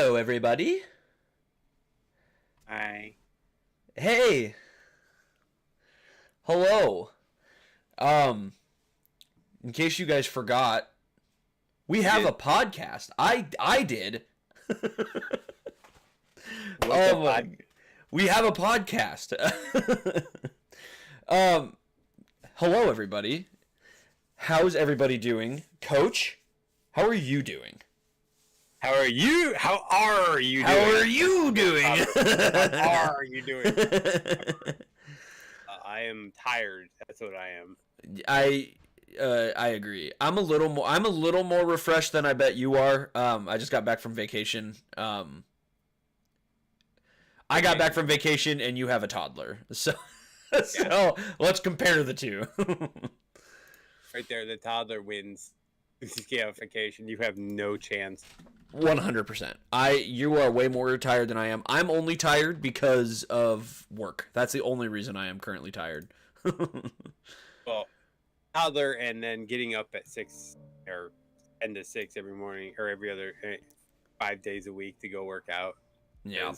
Hello, everybody. I Hey. Hello. Um, in case you guys forgot, we have a podcast. I did. What's a Oh pod? my. We have a podcast. um, Hello, everybody. How's everybody doing? Coach, how are you doing? How are you? How are you How doing? are you doing? How are you doing? I am tired. That's what I am. I agree. I'm a little more refreshed than I bet you are. I just got back from vacation. I got back from vacation and you have a toddler. So let's compare the two. Right there, the toddler wins. Scarification. You have no chance. 100%. You are way more tired than I am. I'm only tired because of work. That's the only reason I am currently tired. Well, toddler and then getting up at 6 or 10 to 6 every morning or every other 5 days a week to go work out. Yeah.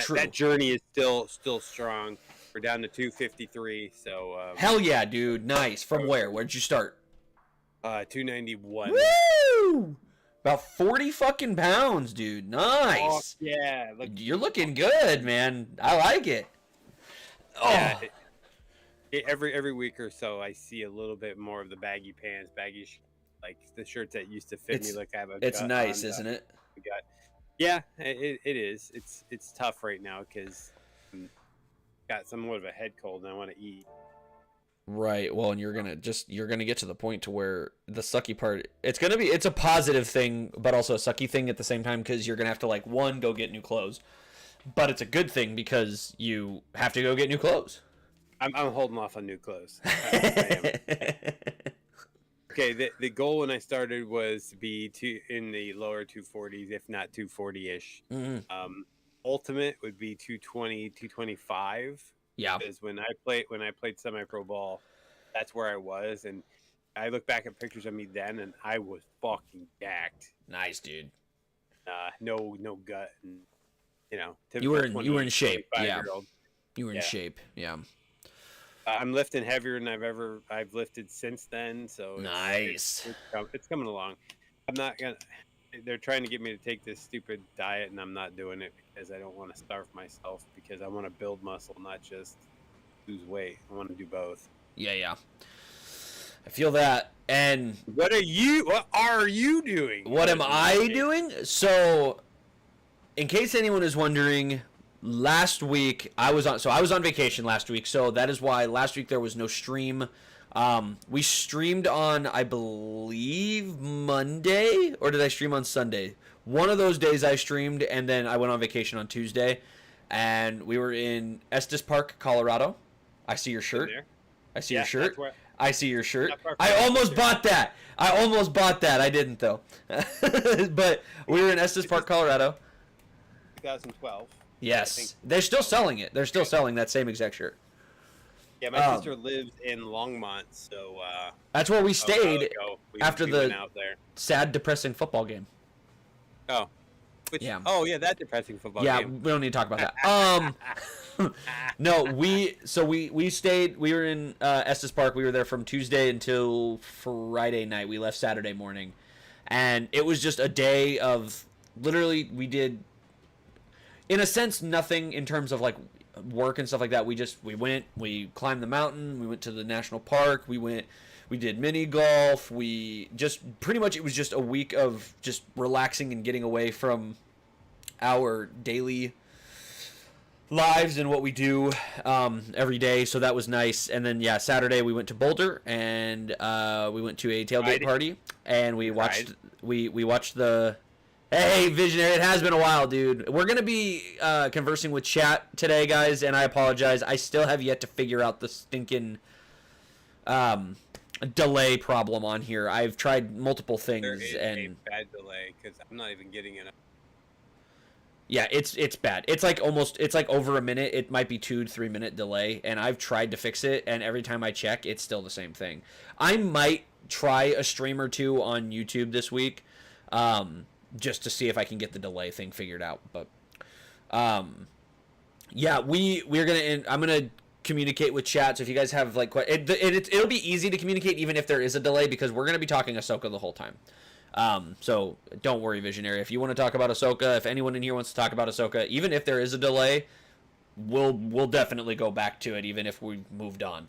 True. That journey is still strong. We're down to 253. So hell yeah, dude. Nice. From where? Where'd you start? 291. Woo! About 40 fucking pounds, dude. Nice. Oh, yeah. You're looking good, man. I like it. Yeah. Every week or so, I see a little bit more of the baggy pants, like the shirts that used to fit me. Like I have a. It's nice, isn't it? Yeah, it is. It's tough right now because got somewhat of a head cold and I want to eat. Right. Well, and you're gonna get to the point to where the sucky part. It's a positive thing, but also a sucky thing at the same time because you're gonna have to go get new clothes. But it's a good thing because you have to go get new clothes. I'm holding off on new clothes. Okay, the goal when I started was to be in the lower 240s, if not 240-ish. Mm-hmm. Ultimate would be 220, 225. Yeah. Because when I played semi-pro ball, that's where I was, and I look back at pictures of me then, and I was fucking jacked. Nice, dude. No gut, and you were in shape. Yeah. You were in Yeah. shape. Yeah. I'm lifting heavier than I've lifted since then. So nice. It's coming along. I'm not gonna. They're trying to get me to take this stupid diet, and I'm not doing it because I don't want to starve myself. Because I want to build muscle, not just lose weight. I want to do both. Yeah. I feel that. And what are you doing? What am I doing? So, in case anyone is wondering, last week I was on vacation last week, so that is why last week there was no stream. We streamed on, I believe, Monday, or did I stream on Sunday? One of those days I streamed, and then I went on vacation on Tuesday, and we were in Estes Park, Colorado. I see your shirt. I see your shirt. I see your shirt. I almost bought that. I didn't, though. But we were in Estes Park, Colorado. 2012. Yes. They're still selling it. They're still selling that same exact shirt. Yeah, my sister lives in Longmont, so that's where we stayed after the out there. sad, depressing football game. Oh. Yeah. Oh, yeah, that depressing football game. Yeah, we don't need to talk about that. No, we stayed. We were in Estes Park. We were there from Tuesday until Friday night. We left Saturday morning, and it was just a day of literally we did, in a sense, nothing in terms of work and stuff like that. We climbed the mountain. We went to the national park. We did mini golf. We just pretty much it was just a week of just relaxing and getting away from our daily lives and what we do every day. So that was nice. And then Saturday we went to Boulder and we went to a tailgate party and we watched the. Hey, Visionary, it has been a while, dude. We're going to be conversing with chat today, guys, and I apologize. I still have yet to figure out the stinking delay problem on here. I've tried multiple things. There is a bad delay because I'm not even getting enough. Yeah, it's bad. It's like over a minute. It might be 2 to 3 minute delay, and I've tried to fix it, and every time I check, it's still the same thing. I might try a stream or two on YouTube this week. just to see if I can get the delay thing figured out. But yeah, we're gonna. I'm gonna communicate with chat. So if you guys have like, it'll be easy to communicate even if there is a delay because we're gonna be talking Ahsoka the whole time. So don't worry, Visionary. If you want to talk about Ahsoka, if anyone in here wants to talk about Ahsoka, even if there is a delay, we'll definitely go back to it, even if we moved on.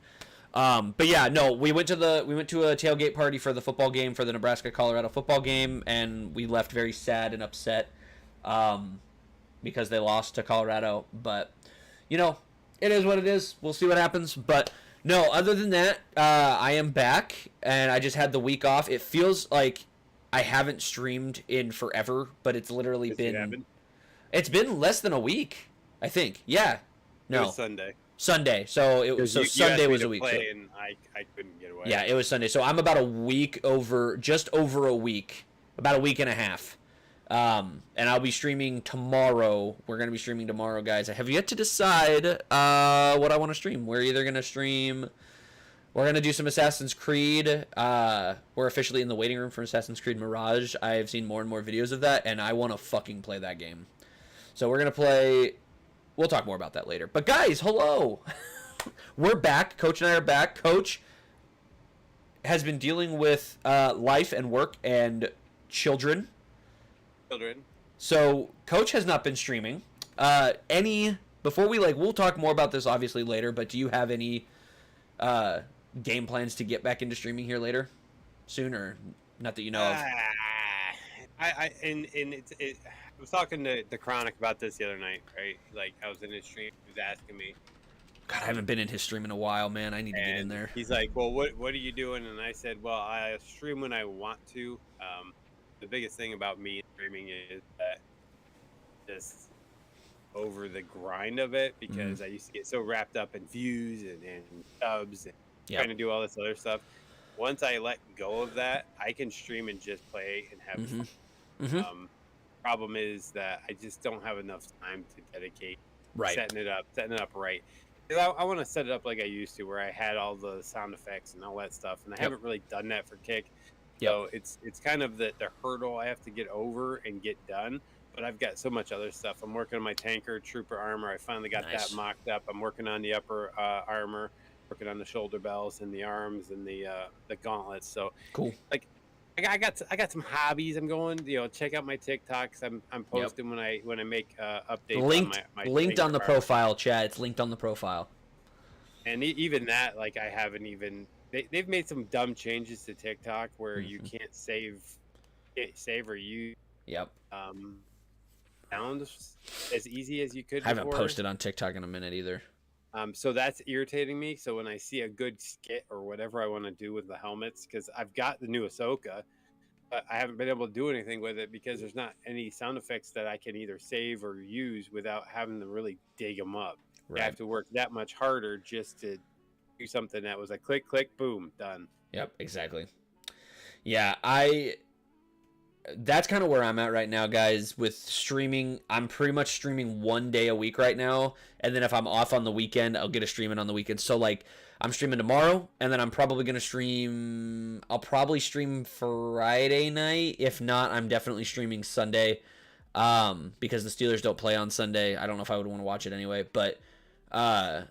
But yeah, no, we went to a tailgate party for the football game, for the Nebraska-Colorado football game, and we left very sad and upset, because they lost to Colorado. But you know, it is what it is. We'll see what happens. But no, other than that, I am back, and I just had the week off. It feels like I haven't streamed in forever, but it's literally it's been less than a week, I think. Yeah. No. It was Sunday. So Sunday was a week. Play and I couldn't get away. Yeah, it was Sunday. So I'm about a week over, just over a week, about a week and a half. And I'll be streaming tomorrow. We're going to be streaming tomorrow, guys. I have yet to decide what I want to stream. We're either going to stream... We're going to do some Assassin's Creed. We're officially in the waiting room for Assassin's Creed Mirage. I've seen more and more videos of that, and I want to fucking play that game. So we're going to play... We'll talk more about that later. But guys, hello! We're back. Coach and I are back. Coach has been dealing with life and work and children. So Coach has not been streaming. Before we, we'll talk more about this obviously later, but do you have any... game plans to get back into streaming here later, soon, or not that you know of? I was talking to the Chronic about this the other night, right? Like, I was in his stream, he was asking me. God, I haven't been in his stream in a while, man. I need to get in there. He's like, well, what are you doing? And I said, well, I stream when I want to. The biggest thing about me streaming is that just over the grind of it, because I used to get so wrapped up in views and subs and trying to do all this other stuff. Once I let go of that, I can stream and just play and have fun. Problem is that I just don't have enough time to dedicate setting it up right. I want to set it up like I used to, where I had all the sound effects and all that stuff, and I haven't really done that for Kick. So it's kind of the hurdle I have to get over and get done. But I've got so much other stuff. I'm working on my tanker trooper armor. I finally got that mocked up. I'm working on the upper armor, working on the shoulder bells and the arms and the gauntlets. So cool. Like, I got some hobbies. I'm going. Check out my TikToks. I'm posting when I make updates. Linked on the profile, chat. It's linked on the profile. And even that, like, I haven't even. They've made some dumb changes to TikTok where you can't save or use. Sound as easy as you could. I haven't posted on TikTok in a minute either. So that's irritating me. So when I see a good skit or whatever I want to do with the helmets, because I've got the new Ahsoka, but I haven't been able to do anything with it because there's not any sound effects that I can either save or use without having to really dig them up. I have to work that much harder just to do something that was a click, click, boom, done. Yep, exactly. Yeah, that's kind of where I'm at right now, guys, with streaming. I'm pretty much streaming 1 day a week right now, and then if I'm off on the weekend, I'll get a stream in on the weekend. So, like, I'm streaming tomorrow, and then I'm probably going to stream... I'll probably stream Friday night. If not, I'm definitely streaming Sunday, because the Steelers don't play on Sunday. I don't know if I would want to watch it anyway, but... yeah,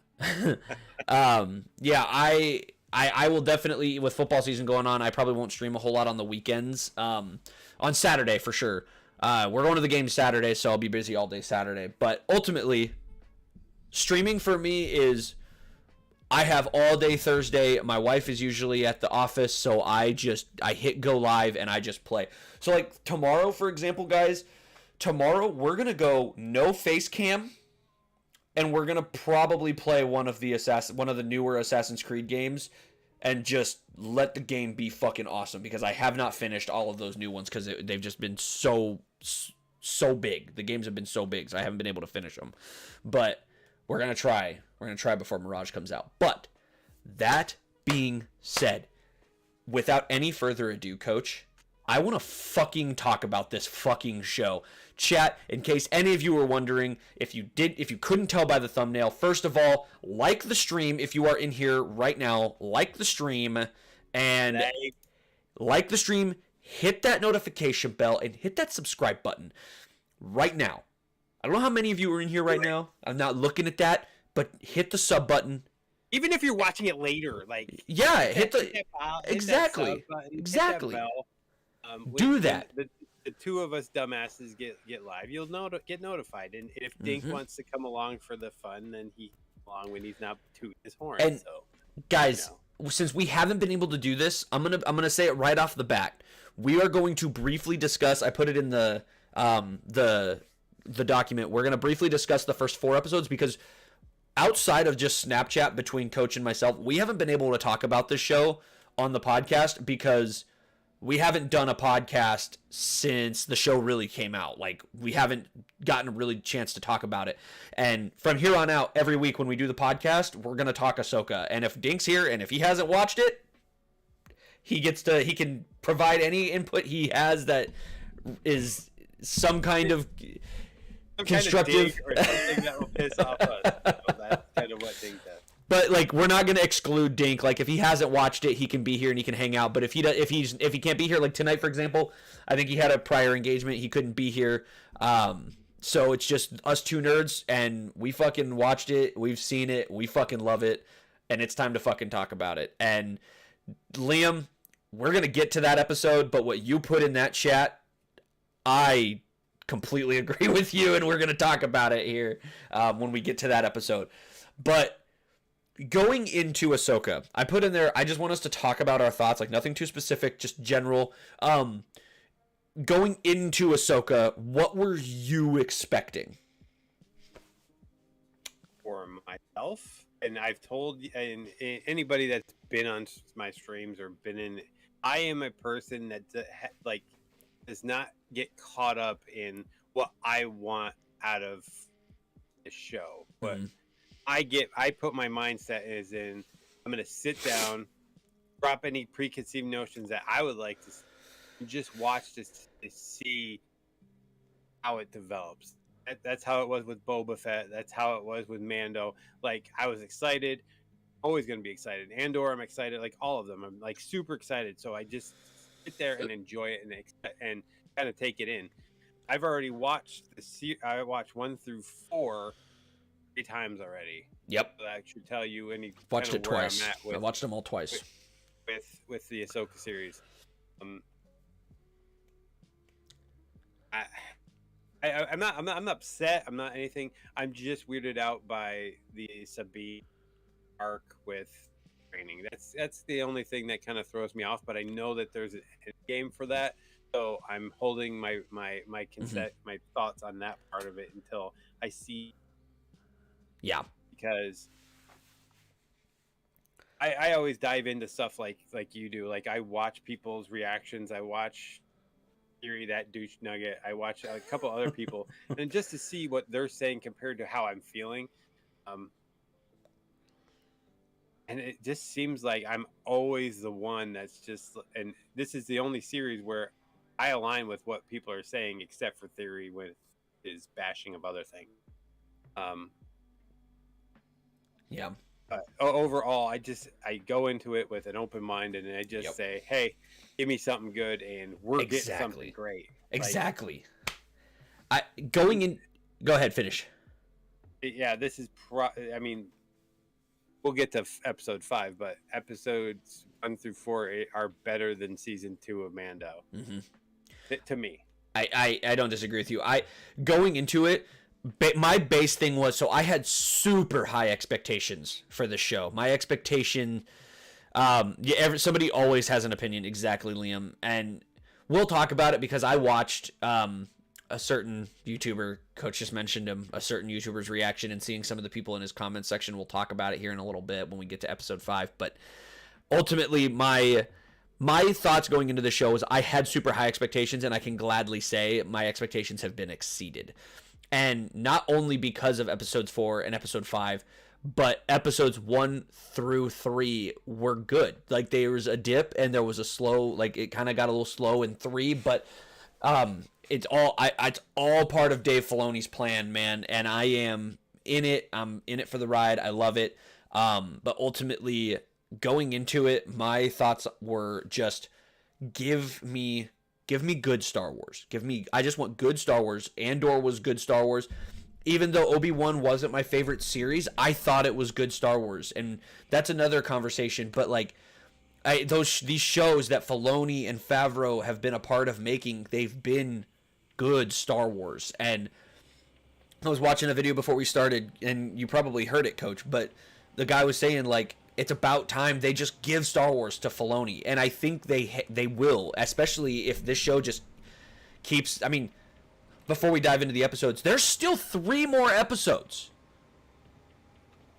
I will definitely, with football season going on, I probably won't stream a whole lot on the weekends. On Saturday, for sure. We're going to the game Saturday, so I'll be busy all day Saturday. But ultimately, streaming for me is, I have all day Thursday. My wife is usually at the office, so I hit go live and I just play. So, like, tomorrow, for example, guys, we're going to go no face cam. And we're gonna probably play one of the newer Assassin's Creed games, and just let the game be fucking awesome, because I have not finished all of those new ones because they've just been so big. The games have been so big, so I haven't been able to finish them. But we're gonna try. We're gonna try before Mirage comes out. But that being said, without any further ado, Coach, I want to fucking talk about this fucking show. Chat, in case any of you were wondering, if you couldn't tell by the thumbnail, first of all, like the stream if you are in here right now. Like the stream, and like the stream, hit that notification bell and hit that subscribe button right now. I don't know how many of you are in here right now. I'm not looking at that, but hit the sub button. Even if you're watching it later, like hit that exactly, sub button, exactly. hit that bell. Do that. The two of us dumbasses get live. You'll get notified, and if Dink wants to come along for the fun, then he along when he's not tooting his horn. And so, guys, since we haven't been able to do this, I'm gonna say it right off the bat. We are going to briefly discuss. I put it in the document. We're gonna briefly discuss the first 4 episodes because outside of just Snapchat between Coach and myself, we haven't been able to talk about this show on the podcast because we haven't done a podcast since the show really came out. Like, we haven't gotten a really chance to talk about it. And from here on out, every week when we do the podcast, we're going to talk Ahsoka. And if Dink's here and if he hasn't watched it, he can provide any input he has that is some kind of constructive or something that will piss off us. So that's kind of what Dink does. But like, we're not going to exclude Dink. Like, if he hasn't watched it, he can be here and he can hang out. But if he can't be here, like tonight, for example, I think he had a prior engagement. He couldn't be here. So it's just us two nerds, and we fucking watched it. We've seen it. We fucking love it, and it's time to fucking talk about it. And Liam, we're going to get to that episode, but what you put in that chat, I completely agree with you, and we're going to talk about it here when we get to that episode. But going into Ahsoka, I put in there, I just want us to talk about our thoughts, like nothing too specific, just general. Going into Ahsoka, what were you expecting? For myself, and I've told and anybody that's been on my streams or been in, I am a person that like does not get caught up in what I want out of the show, but I put my mindset is in, I'm going to sit down, drop any preconceived notions that I would like to see, and just watch this to see how it develops. That's how it was with Boba Fett. That's how it was with Mando. Like, I was excited, always going to be excited. Andor, I'm excited. Like, all of them, I'm like super excited. So I just sit there and enjoy it and kind of take it in. I've already watched I watched 1 through 4 3 times already. Yep. So that should tell you any. Watched it twice. I watched them all twice. With the Ahsoka series, I'm not upset. I'm not anything. I'm just weirded out by the Sabine arc with training. That's the only thing that kind of throws me off. But I know that there's a game for that, so I'm holding my consent, my thoughts on that part of it until I see. Yeah, because I always dive into stuff like you do. Like, I watch people's reactions. I watch Theory, that douche nugget. I watch a couple other people, and just to see what they're saying compared to how I'm feeling. And it just seems like I'm always the one that's just, and this is the only series where I align with what people are saying, except for Theory with his bashing of other things. Yeah. Overall, I go into it with an open mind, and I just say, "Hey, give me something good, and we're getting something great." Exactly. Going in. Go ahead, finish. Yeah, this is. I mean, we'll get to episode 5, but episodes 1 through 4 are better than season 2 of Mando. To me, I don't disagree with you. Going into it. My base thing was, so I had super high expectations for the show. My expectation, somebody always has an opinion, exactly, Liam, and we'll talk about it because I watched a certain YouTuber, Coach just mentioned him, a certain YouTuber's reaction and seeing some of the people in his comment section. We'll talk about it here in a little bit when we get to episode 5, but ultimately my thoughts going into the show was I had super high expectations, and I can gladly say my expectations have been exceeded. And not only because of episodes 4 and episode 5, but episodes 1 through 3 were good. Like, there was a dip and there was a slow, like, it kind of got a little slow in 3, but it's all part of Dave Filoni's plan, man. And I am in it. I'm in it for the ride. I love it. But ultimately, going into it, my thoughts were just give me good Star Wars. I just want good Star Wars. Andor was good Star Wars. Even though Obi-Wan wasn't my favorite series, I thought it was good Star Wars. And that's another conversation, but like these shows that Filoni and Favreau have been a part of making, they've been good Star Wars. And I was watching a video before we started, and you probably heard it, Coach, but the guy was saying like it's about time they just give Star Wars to Filoni, and I think they will, especially if this show just keeps. I mean, before we dive into the episodes, there's still 3 more episodes,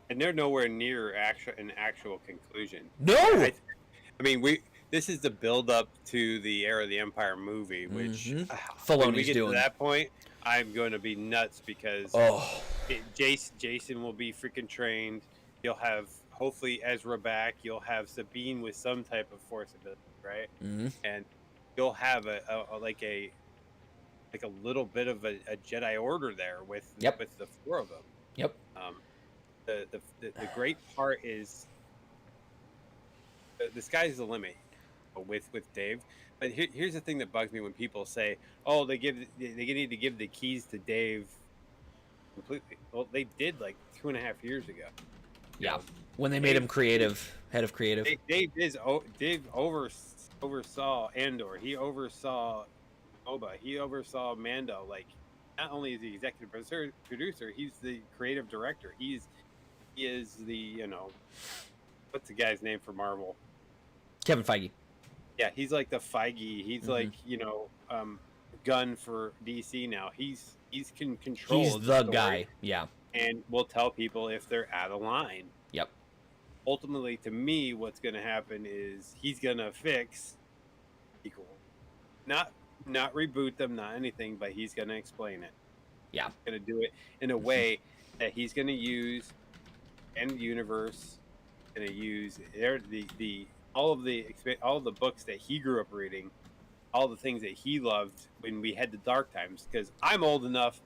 and they're nowhere near an actual conclusion. No, I mean this is the build up to the Heir of the Empire movie, which Filoni's when we get doing. To that point, I'm going to be nuts because Jason will be freaking trained. You'll have hopefully Ezra back. You'll have Sabine with some type of force ability, right? And you'll have a little bit of a Jedi Order there with the 4 of them. Yep. The great part is the sky's the limit with Dave. But here's the thing that bugs me when people say, "Oh, they need to give the keys to Dave completely." Well, they did like 2.5 years ago. Yeah, when they made him head of creative. Dave oversaw Andor. He oversaw Oba. He oversaw Mando. Like, not only is he executive producer, he's the creative director. He is the what's the guy's name for Marvel? Kevin Feige. Yeah, he's like the Feige. He's like Gunn for DC now. He's can control. He's the guy. Yeah. And will tell people if they're out of line. Yep. Ultimately, to me, what's going to happen is he's going to fix equal, not reboot them, not anything, but he's going to explain it. Yeah. He's going to do it in a way that he's going to use end universe, going to use all of the books that he grew up reading, all the things that he loved when we had the dark times. Because I'm old enough.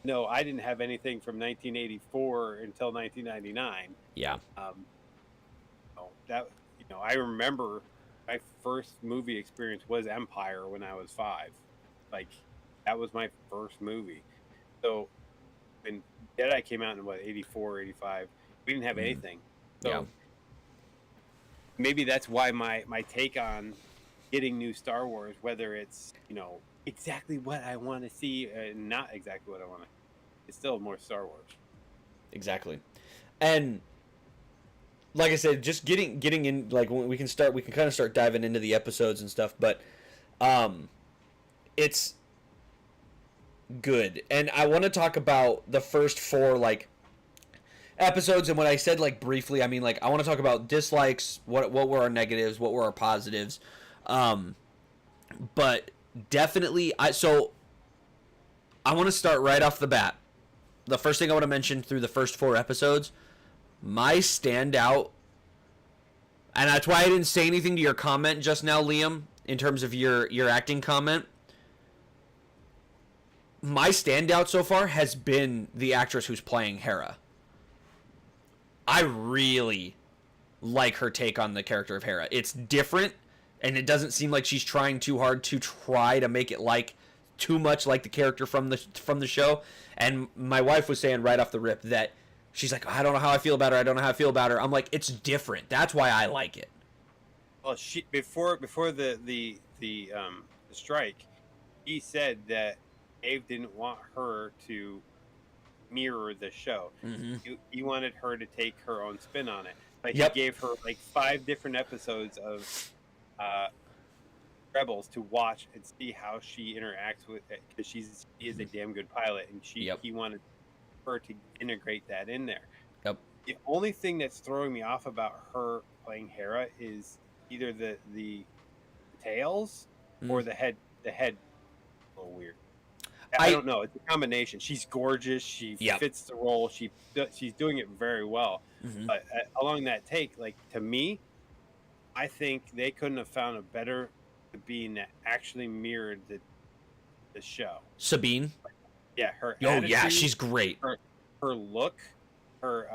No, I didn't have anything from 1984 until 1999. Yeah. I remember my first movie experience was Empire when I was 5. Like, that was my first movie. So when Jedi came out in 84, 85, we didn't have anything. So maybe that's why my take on getting new Star Wars, whether it's exactly what I want to see and not exactly what I want to. It's still more Star Wars. Exactly. And like I said, just getting in, like, when we can kind of start diving into the episodes and stuff, but it's good. And I want to talk about the first 4 like episodes, and when I said like briefly, I mean like I want to talk about dislikes, what were our negatives, what were our positives. But definitely I want to start right off the bat. The first thing I want to mention through the first 4 episodes, my standout, and that's why I didn't say anything to your comment just now, Liam, in terms of your acting comment. My standout so far has been the actress who's playing Hera. I really like her take on the character of Hera. It's different, and it doesn't seem like she's trying too hard to try to make it like too much like the character from the show. And my wife was saying right off the rip that she's like, I don't know how I feel about her. I'm like, it's different. That's why I like it. Well, she before the strike, he said that Dave didn't want her to mirror the show. He wanted her to take her own spin on it. Like, he gave her like 5 different episodes of Rebels to watch and see how she interacts with it, because she is a damn good pilot, and he wanted her to integrate that in there. The only thing that's throwing me off about her playing Hera is either the tails or the head. A little weird. I don't know. It's a combination. She's gorgeous. She fits the role. She's doing it very well. But along that take, like, to me, I think they couldn't have found a better being that actually mirrored the show. Sabine. Yeah, her. Oh attitude, yeah, she's great. Her look, her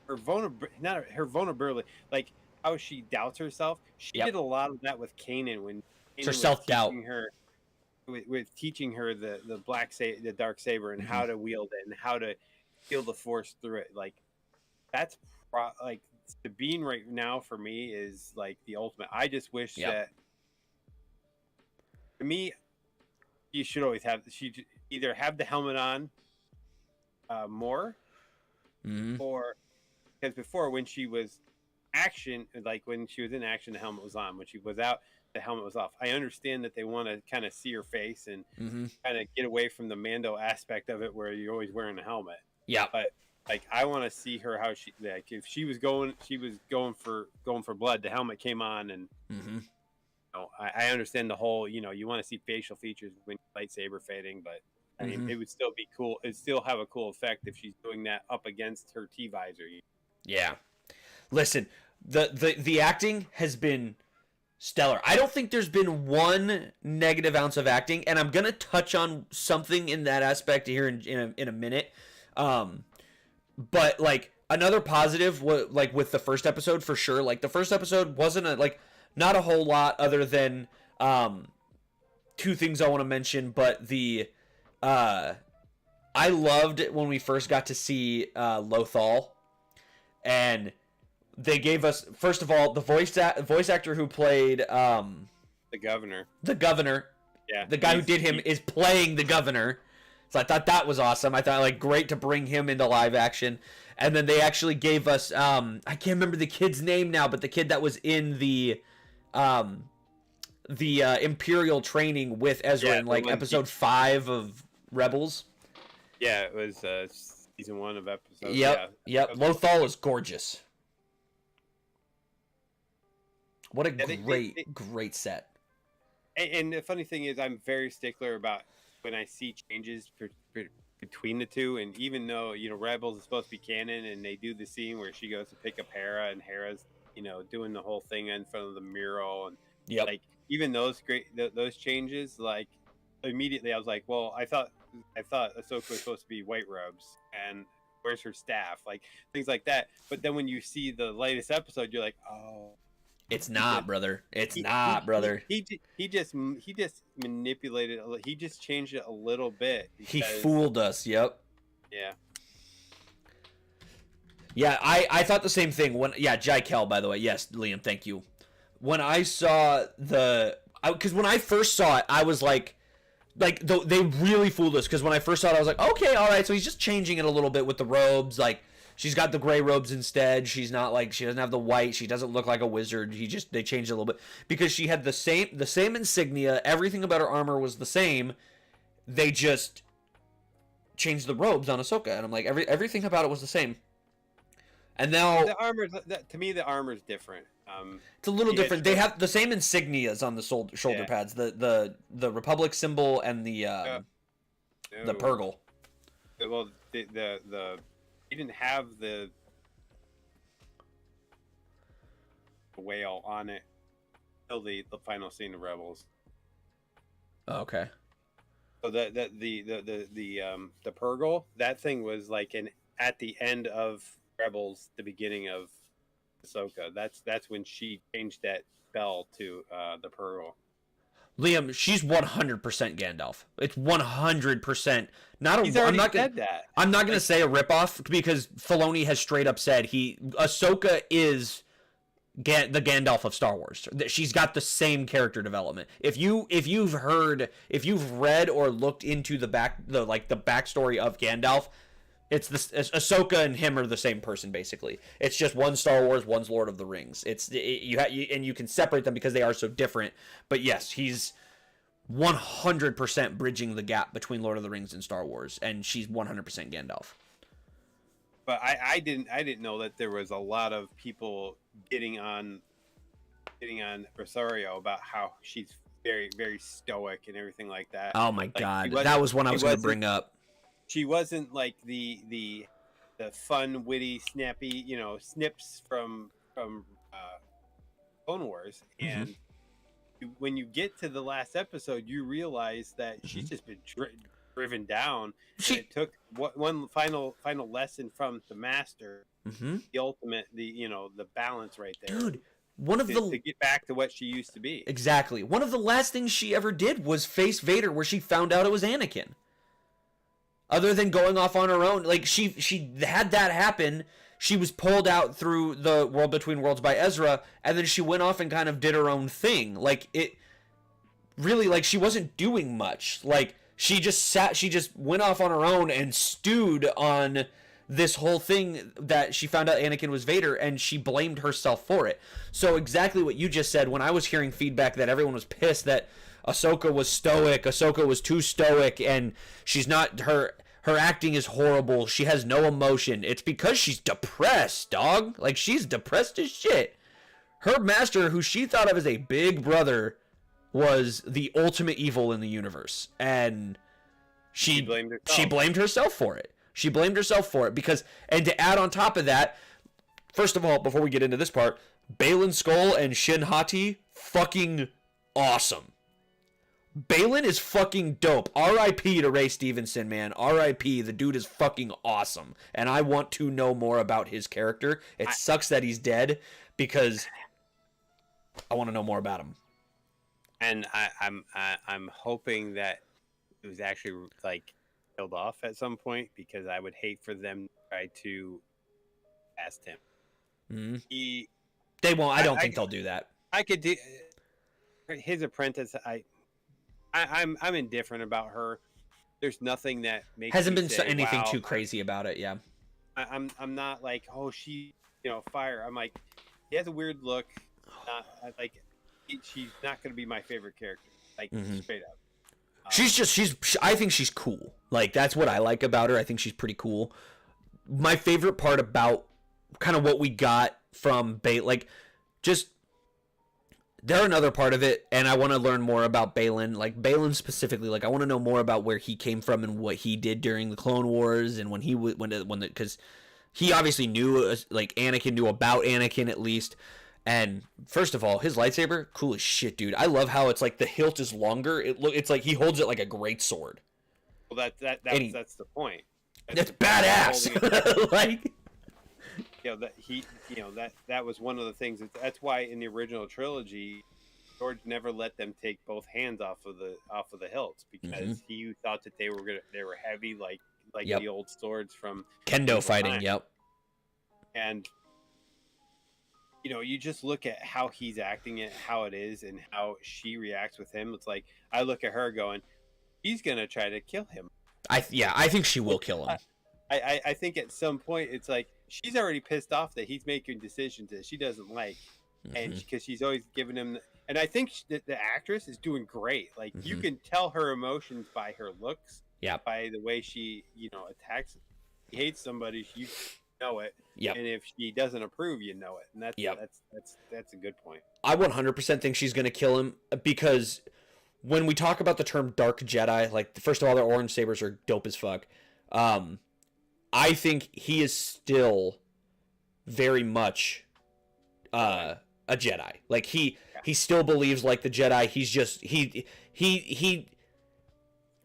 vulnerability. Not her vulnerability. Like, how she doubts herself. She Yep. did a lot of that with Kanan when It's her Kanan was self-doubt. teaching her with teaching her the dark saber and Hmm. how to wield it and how to feel the force through it. Like that's like Sabine right now for me is like the ultimate. I just wish Yep. that to me you should always have she either have the helmet on more Hmm. or because before when she was action like when she was in action the helmet was on, when she was out the helmet was off. I understand that they want to kind of see her face and Hmm. kind of get away from the Mando aspect of it where you're always wearing a helmet. Yep. But like I want to see her how she like if she was going for blood, the helmet came on and Hmm. you know, I understand the whole, you know, you want to see facial features when lightsaber fading, but I mean Hmm. it would still be cool. It'd still have a cool effect if she's doing that up against her T visor. Yeah. Listen, the acting has been stellar. I don't think there's been one negative ounce of acting, and I'm gonna touch on something in that aspect here in a minute. Um, but like another positive, like with the first episode for sure. Like the first episode wasn't not a whole lot other than two things I want to mention, but the uh, I loved it when we first got to see Lothal, and they gave us first of all the voice actor who played The governor. the governor. Yeah. The guy who did him is playing the governor. So I thought that was awesome. I thought like great to bring him into live action. And then they actually gave us I can't remember the kid's name now, but the kid that was in um Imperial training with Ezra in like episode 5 of Rebels. Yeah, it was season 1 of episode. Yep. Yeah. Yep. Lothal is gorgeous. What a Yeah, great set. and the funny thing is, I'm very stickler about when I see changes between the two. And even though you know Rebels is supposed to be canon, and they do the scene where she goes to pick up Hera, and Hera's you know doing the whole thing in front of the mural, and Yep. like even those those changes, like immediately I was like, well, I thought Ahsoka was supposed to be white robes, and where's her staff, like things like that. But then when you see the latest episode, you're like, oh. It's not, brother. It's He, not, brother. he just manipulated. He just changed it a little bit. Because, He fooled us. Yep. Yeah. Yeah, I thought the same thing when Jai Kel, by the way. Yes, Liam, thank you. When I saw because when I first saw it, I was like they really fooled us because when I first saw it, I was like, okay, all right, so he's just changing it a little bit with the robes, like. She's got the gray robes instead. She's not like she doesn't have the white. She doesn't look like a wizard. They changed it a little bit because she had the same insignia. Everything about her armor was the same. They just changed the robes on Ahsoka, and I'm like everything about it was the same. And now The armor's to me the armor's different. it's a little different. They have the same insignias on the shoulder pads. The Republic symbol and the Purgle. Well, the he didn't have the whale on it till the final scene of Rebels. Oh, okay. So the Purgle, that thing was like at the end of Rebels, the beginning of Ahsoka. That's when she changed that bell to the Purgle. Liam, she's 100% Gandalf. It's 100%. He's already said that. I'm not gonna say a ripoff because Filoni has straight up said Ahsoka is the Gandalf of Star Wars. She's got the same character development. If you've read or looked into the backstory of Gandalf, it's Ahsoka and him are the same person basically. It's just one's Star Wars, one's Lord of the Rings. And you can separate them because they are so different. But yes, he's 100% bridging the gap between Lord of the Rings and Star Wars, and she's 100% Gandalf. But I didn't know that there was a lot of people getting on Rosario about how she's very very stoic and everything like that. Oh my god, that was one I was going to bring up. She wasn't like the fun, witty, snappy, you know, snips from Clone Wars. And when you get to the last episode, you realize that she's just been driven down. She And it took one final lesson from the master, mm-hmm. the ultimate, the balance right there, Dude, one of to get back to what she used to be. Exactly. One of the last things she ever did was face Vader, where she found out it was Anakin. Other than going off on her own, like she had that happen. She was pulled out through the World Between Worlds by Ezra, and then she went off and kind of did her own thing. Like it really, like she wasn't doing much. Like she just went off on her own and stewed on this whole thing that she found out Anakin was Vader, and she blamed herself for it. So exactly what you just said, when I was hearing feedback that everyone was pissed that Ahsoka was stoic, Ahsoka was too stoic, and she's not, her acting is horrible, she has no emotion. It's because she's depressed, dog. Like, she's depressed as shit. Her master, who she thought of as a big brother, was the ultimate evil in the universe, and she blamed herself for it. She blamed herself for it because, and to add on top of that, first of all, before we get into this part, Baylan Skoll and Shin Hati, fucking awesome. Baylan is fucking dope. R.I.P. to Ray Stevenson, man. R.I.P. The dude is fucking awesome, and I want to know more about his character. It sucks that he's dead because I want to know more about him. And I'm hoping that it was actually like killed off at some point, because I would hate for them to try to cast him. Mm-hmm. They won't. I don't think they'll do that. I could do his apprentice. I'm indifferent about her. There's nothing that makes hasn't been say, anything wow, too crazy about it. Yeah, I'm not like, oh, she, fire. I'm like, he has a weird look. Not like she's not going to be my favorite character. Like straight up. I think she's cool. Like, that's what I like about her. I think she's pretty cool. My favorite part about kind of what we got from Baylan, like, just, they're another part of it, and I want to learn more about Baylan. Like, Baylan specifically, like, I want to know more about where he came from and what he did during the Clone Wars, and because he obviously knew, like, Anakin knew about Anakin at least. And first of all, his lightsaber, cool as shit, dude. I love how it's like the hilt is longer. It's like he holds it like a great sword. Well, that's the point. That's badass. Like, that was one of the things. That's why in the original trilogy, George never let them take both hands off of the hilts, because he thought that they were heavy, like the old swords from kendo fighting. Time. Yep. And you just look at how he's acting it, how it is, and how she reacts with him. It's like, I look at her going, he's going to try to kill him. I think she will kill him. I think at some point it's like, she's already pissed off that he's making decisions that she doesn't like. And because she's always giving him, and I think that the actress is doing great. Like, you can tell her emotions by her looks, by the way she, attacks. She hates somebody, you know it. Yep. And if she doesn't approve, you know it. And that's a good point. I 100% think she's going to kill him, because when we talk about the term Dark Jedi, like, first of all, their orange sabers are dope as fuck. I think he is still very much a Jedi. Like, he still believes like the Jedi. He's just he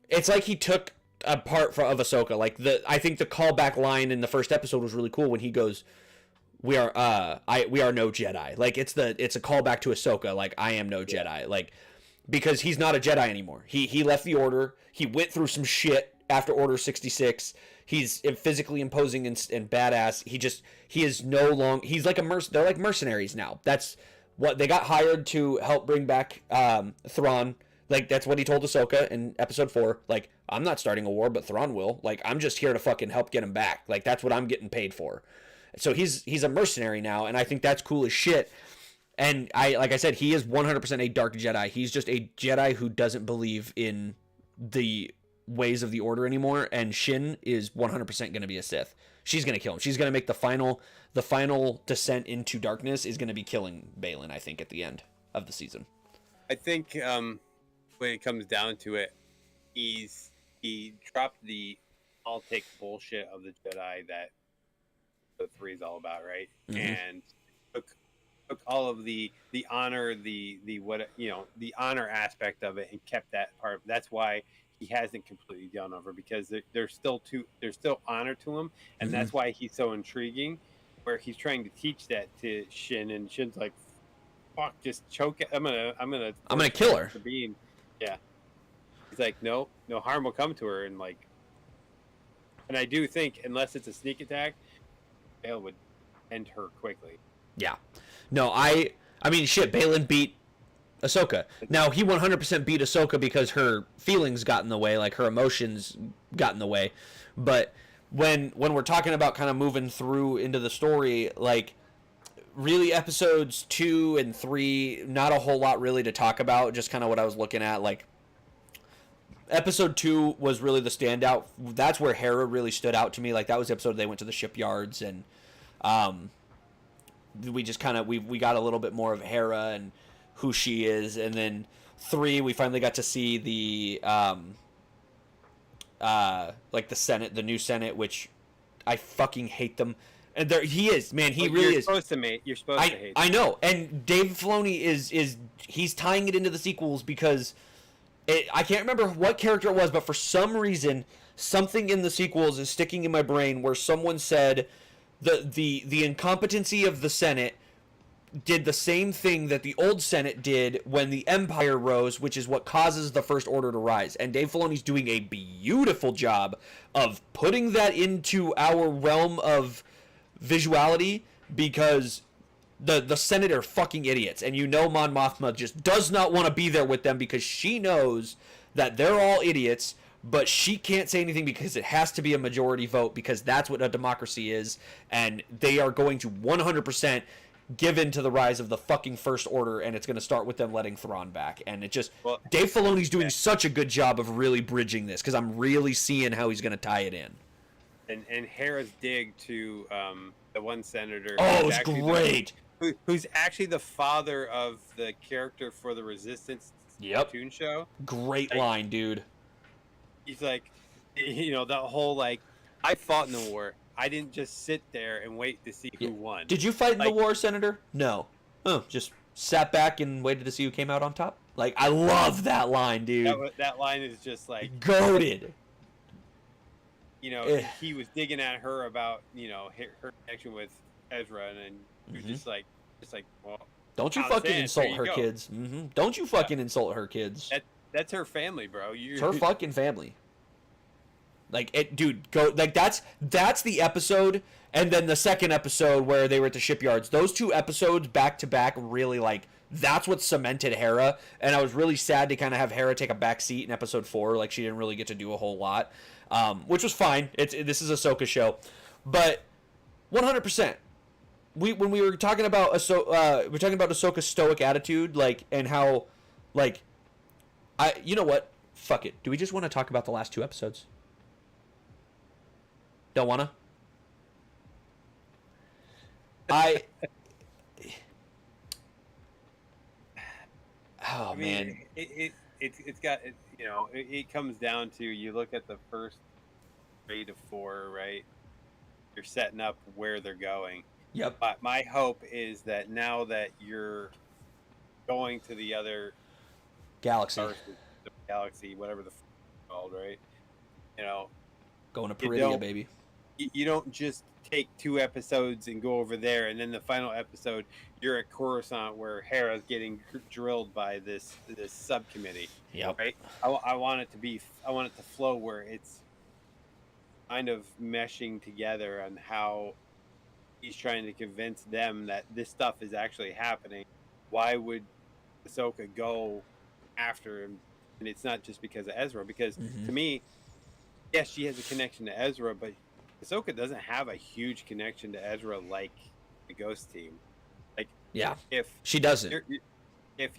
it's like he took a part of Ahsoka. Like, I think the callback line in the first episode was really cool when he goes, we are no Jedi. Like, it's a callback to Ahsoka, like, I am no Jedi. Like, because he's not a Jedi anymore. He left the Order. He went through some shit after Order 66. He's physically imposing and badass. He is no longer, he's like they're like mercenaries now. That's what they got hired to help bring back Thrawn. Like, that's what he told Ahsoka in episode 4. Like, I'm not starting a war, but Thrawn will. Like, I'm just here to fucking help get him back. Like, that's what I'm getting paid for. So he's a mercenary now, and I think that's cool as shit. And like I said, he is 100% a Dark Jedi. He's just a Jedi who doesn't believe in the ways of the Order anymore, and Shin is 100% going to be a Sith. She's going to kill him. She's going to make the final descent into darkness is going to be killing Baylan, I think, at the end of the season. I think when it comes down to it, he dropped the I'll take bullshit of the Jedi that the 3 is all about, right? And took all of the honor, the honor aspect of it, and kept that part. That's why he hasn't completely done over because there's still honor to him, and Mhm. that's why he's so intriguing. Where he's trying to teach that to Shin, and Shin's like, "Fuck, just choke it. I'm gonna I'm gonna force kill her. the beam." Yeah, he's like, "No, no harm will come to her," and like, and I do think unless it's a sneak attack, Bale would end her quickly. Yeah. No, I mean shit, Balin beat Ahsoka. Now he 100% beat Ahsoka because her feelings got in the way, like her emotions got in the way. But when we're talking about kind of moving through into the story, like really episodes 2 and 3, not a whole lot really to talk about, just kind of what I was looking at. Like episode 2 was really the standout. That's where Hera really stood out to me. Like that was the episode they went to the shipyards, and um we just kind of we got a little bit more of Hera and who she is. And then 3, we finally got to see the like the Senate, the new Senate, which I fucking hate them. And there he is, man. He Well, really you're is. supposed to mate. You're supposed to hate. I know, and Dave Filoni is he's tying it into the sequels because I can't remember what character it was, but for some reason, something in the sequels is sticking in my brain where someone said the incompetency of the Senate did the same thing that the old Senate did when the Empire rose, which is what causes the First Order to rise. And Dave Filoni's doing a beautiful job of putting that into our realm of visuality because the Senate are fucking idiots. And you know Mon Mothma just does not want to be there with them because she knows that they're all idiots, but she can't say anything because it has to be a majority vote because that's what a democracy is. And they are going to 100% give in to the rise of the fucking First Order, and it's going to start with them letting Thrawn back. And it just Well, Dave Filoni's doing such a good job of really bridging this because I'm really seeing how he's going to tie it in. And Hera's dig to the one senator. Oh, it's great. Who's actually the father of the character for the Resistance cartoon show? Great like, line, dude. He's like, you know, that whole like, I fought in the war. I didn't just sit there and wait to see who won. Did you fight in the war, Senator? No. Oh, just sat back and waited to see who came out on top? Like, I love that line, dude. That line is just like... goated. You know, he was digging at her about, you know, her connection with Ezra, and then you're just like, well... Don't you fucking insult her kids. Mm-hmm. Don't you fucking insult her kids. That's her family, bro. It's her fucking family. Like it, dude. Go like that's the episode, and then the second episode where they were at the shipyards. Those 2 episodes back to back really like that's what cemented Hera. And I was really sad to kind of have Hera take a back seat in episode 4. Like she didn't really get to do a whole lot, which was fine. This is a Ahsoka show, but 100%. When we were talking about we're talking about Ahsoka's stoic attitude, like and how, like, you know what? Fuck it. Do we just want to talk about the last 2 episodes? Don't wanna. I mean, man, it's got you know it comes down to you look at the first 3 to 4, right? You're setting up where they're going. Yep. But my hope is that now that you're going to the other galaxy, whatever the called, right? You know, going to Peridia, baby. You don't just take 2 episodes and go over there, and then the final episode you're at Coruscant where Hera's getting drilled by this subcommittee. Yep. Right. I want it to flow where it's kind of meshing together on how he's trying to convince them that this stuff is actually happening. Why would Ahsoka go after him? And it's not just because of Ezra, because to me, yes, she has a connection to Ezra, but Ahsoka doesn't have a huge connection to Ezra like the Ghost Team. Like, yeah, if she doesn't, if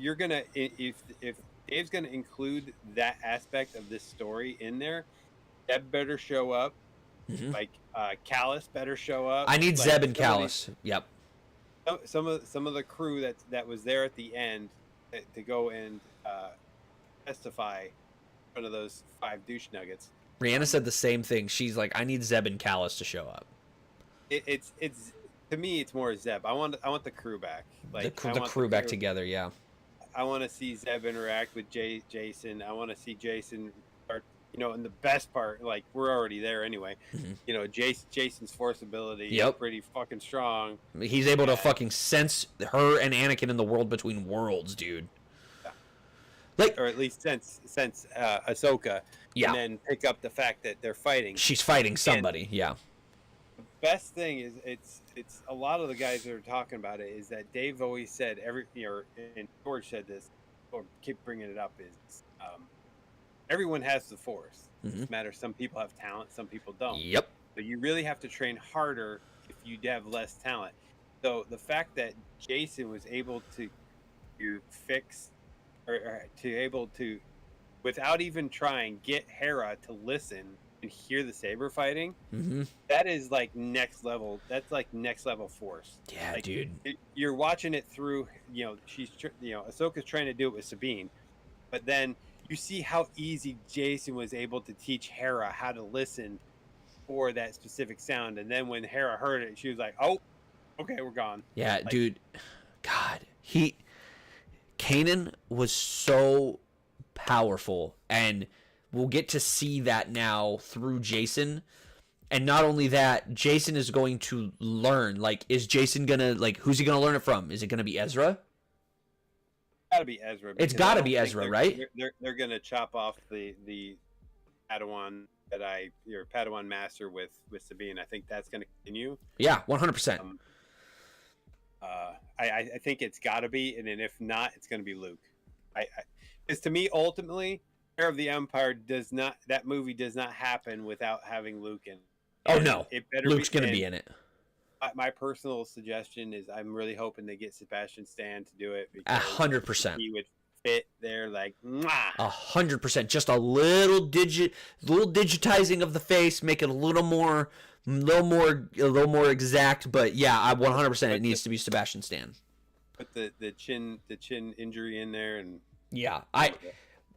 Dave's gonna include that aspect of this story in there, Zeb better show up. Like Callus better show up. I need like, Zeb and Callus. Yep. Some of the crew that was there at the end to go and testify in front of those 5 douche nuggets. Brianna said the same thing. She's like, I need Zeb and Callus to show up. It's to me, it's more Zeb. I want the crew back. Like the crew back together. Yeah. I want to see Zeb interact with Jason. I want to see Jason start and the best part, like we're already there anyway. Mm-hmm. Jason's force ability is Yep. pretty fucking strong. He's able to fucking sense her and Anakin in the world between worlds, dude. Like, or at least sense Ahsoka, yeah, and then pick up the fact that they're fighting. she's fighting somebody. And yeah. The best thing is it's a lot of the guys that are talking about it is that Dave always said and George said this, or keep bringing it up is everyone has the force. Mm-hmm. It matters. Some people have talent, some people don't. Yep. So you really have to train harder if you have less talent. So the fact that Jason was able to fix or to able to, without even trying, get Hera to listen and hear the saber fighting, that is like next level. That's like next level force. Yeah, like, dude. You're watching it through. Ahsoka's trying to do it with Sabine, but then you see how easy Jason was able to teach Hera how to listen for that specific sound, and then when Hera heard it, she was like, "Oh, okay, we're gone." Yeah, like, dude. God, Kanan was so powerful, and we'll get to see that now through Jason. And not only that, Jason is going to learn. Like, is Jason gonna, like, who's he gonna learn it from? Is it gonna be Ezra? Gotta be Ezra. It's gotta be Ezra, right? They're gonna chop off the Padawan Padawan master with Sabine. I think that's gonna continue. Yeah, 100%. I think it's gotta be, and then if not, it's gonna be Luke. Because to me, ultimately, Heir of the Empire that movie does not happen without having Luke in it. Oh no, Luke's going to be in it. My personal suggestion is I'm really hoping they get Sebastian Stan to do it. 100%. He would fit there like 100%. Just a little digitizing of the face, make it a little more exact. But yeah, 100%. It needs to be Sebastian Stan. Put the chin injury in there, and yeah,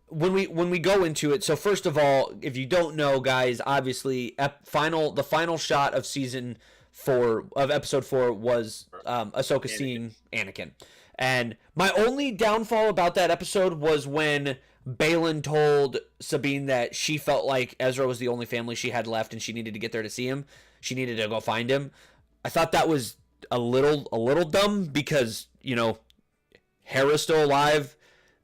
When we go into it, so first of all, if you don't know, guys, obviously the final shot of episode 4 was Ahsoka seeing Anakin. And my only downfall about that episode was when Baylan told Sabine that she felt like Ezra was the only family she had left and she needed to get there to see him. She needed to go find him. I thought that was a little dumb because, Hera's still alive.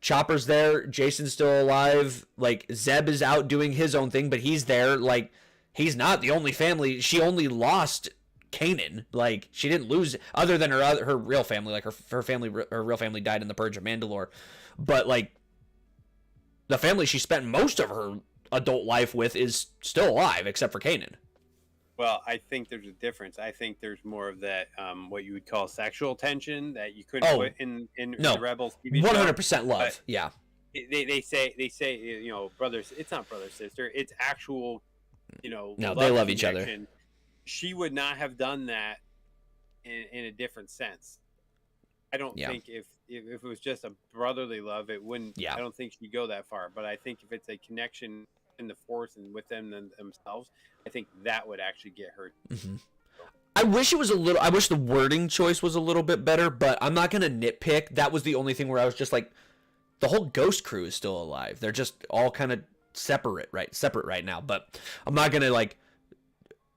Chopper's there. Jason's still alive. Like, Zeb is out doing his own thing, but he's there. Like, he's not the only family. She only lost Kanan. Like, she didn't lose, other than her real family. Like, her real family died in the Purge of Mandalore. But, like, the family she spent most of her adult life with is still alive, except for Kanan. Well, I think there's a difference. I think there's more of that, what you would call sexual tension that you couldn't put in the Rebels TV show. 100% love. But yeah. They say, brothers. It's not brother sister. It's actual, No, they love each other. She would not have done that in a different sense. I don't think if it was just a brotherly love, it wouldn't. Yeah. I don't think she'd go that far. But I think if it's a connection in the Force and with them themselves, I think that would actually get her. Mm-hmm. I wish the wording choice was a little bit better, but I'm not gonna nitpick. That was the only thing where I was just like, the whole Ghost crew is still alive. They're just all kind of separate right now. But I'm not gonna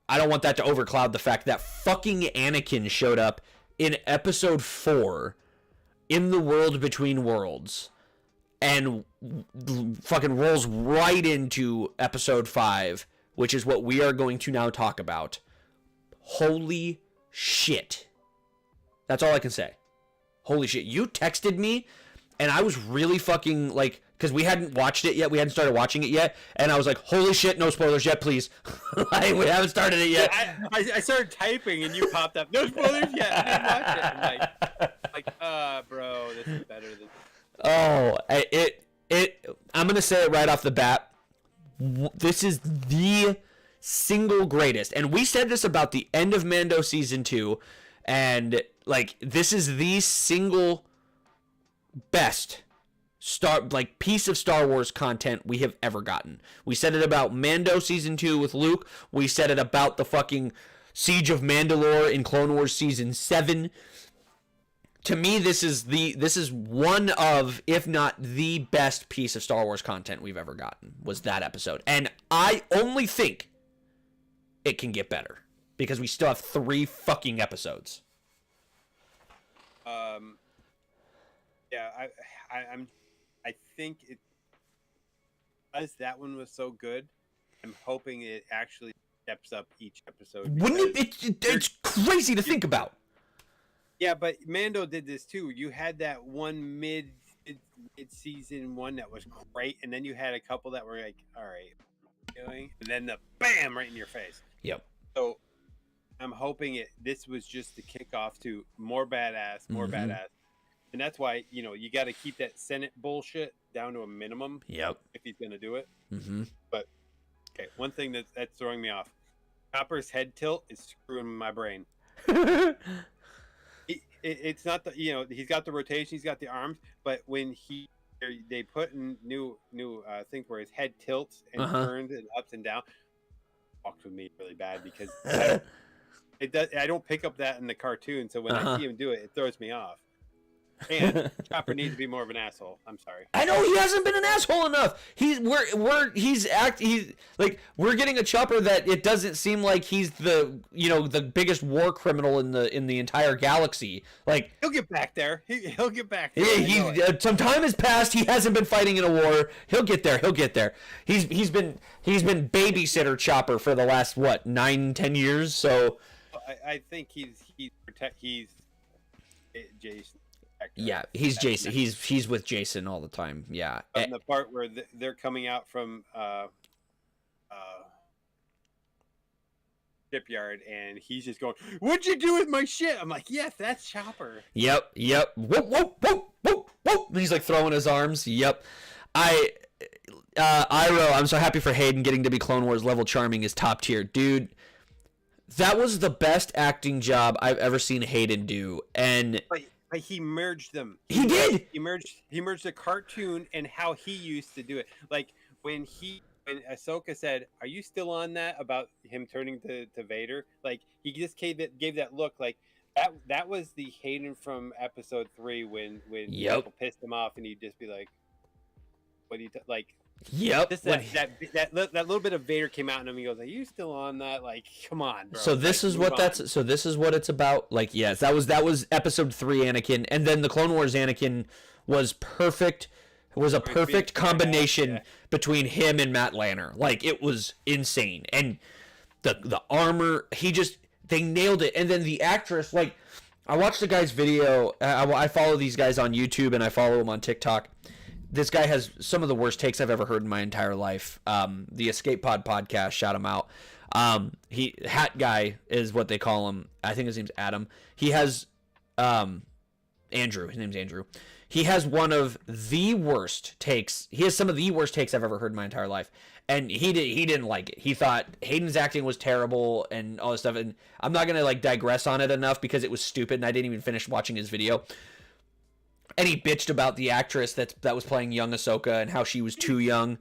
I don't want that to overcloud the fact that fucking Anakin showed up in episode 4 in the world between worlds and fucking rolls right into episode 5, which is what we are going to now talk about. Holy shit. That's all I can say. Holy shit. You texted me, and I was really fucking, because we hadn't watched it yet. We hadn't started watching it yet. And I was like, holy shit, no spoilers yet, please. We haven't started it yet. I started typing, and you popped up, no spoilers yet. I didn't watch it. I'm bro, this is better than... Oh, I'm going to say it right off the bat. This is the single greatest. And we said this about the end of Mando season 2. And, this is the single best piece of Star Wars content we have ever gotten. We said it about Mando season 2 with Luke. We said it about the fucking Siege of Mandalore in Clone Wars season 7. to me, this is one of, if not the best piece of Star Wars content we've ever gotten, was that episode. And I only think it can get better because we still have 3 fucking episodes. Yeah, I think it, as that one was so good, I'm hoping it actually steps up each episode. Wouldn't it's crazy to think about. Yeah, but Mando did this too. You had that one mid-season one that was great, and then you had a couple that were like, all right, doing, and then the bam right in your face. Yep. So I'm hoping this was just the kickoff to more badass, badass. And that's why, you got to keep that Senate bullshit down to a minimum. Yep. If he's going to do it. But, okay, one thing that's throwing me off. Chopper's head tilt is screwing my brain. It's not he's got the rotation, he's got the arms, but when they put in new things where his head tilts and turns and ups and down, fucked with me really bad because I don't pick up that in the cartoon, so when I see him do it, it throws me off. And Chopper needs to be more of an asshole. I'm sorry. I know he hasn't been an asshole enough. We're getting a Chopper that it doesn't seem like he's the biggest war criminal in the entire galaxy. Like, he'll get back there. He'll get back there. Yeah, some time has passed. He hasn't been fighting in a war. He'll get there. He's been babysitter Chopper for the last 9-10 years. So I think he's Jason. Yeah, he's Jason. He's with Jason all the time. Yeah. And the part where they're coming out from shipyard, and he's just going, "What'd you do with my shit?" I'm like, "Yes, that's Chopper." Yep. Whoop, whoop, whoop, whoop, whoop. He's like throwing his arms. Yep. Iroh, I'm so happy for Hayden getting to be Clone Wars level charming is top tier, dude. That was the best acting job I've ever seen Hayden do, and. But he merged them. He did. He merged the cartoon and how he used to do it. Like when Ahsoka said, "Are you still on that?" about him turning to Vader, like he just gave that look like that was the Hayden from episode 3 when people pissed him off and he'd just be like, "What do you like?" Yep. Just that little bit of Vader came out in him. He goes, "Are you still on that?" Like, come on, bro. So this is what it's about. Like, yes, that was episode 3 Anakin, and then the Clone Wars Anakin was perfect. It was a perfect combination between him and Matt Lanner. Like, it was insane. And the armor, they nailed it. And then the actress, like, I watched the guy's video. I follow these guys on YouTube and I follow them on TikTok. This guy has some of the worst takes I've ever heard in my entire life. The Escape Pod podcast, shout him out. Hat Guy is what they call him. I think his name's Adam. He has Andrew. His name's Andrew. He has one of the worst takes. He has some of the worst takes I've ever heard in my entire life. And he didn't like it. He thought Hayden's acting was terrible and all this stuff. And I'm not gonna digress on it enough because it was stupid and I didn't even finish watching his video. And he bitched about the actress that was playing young Ahsoka and how she was too young.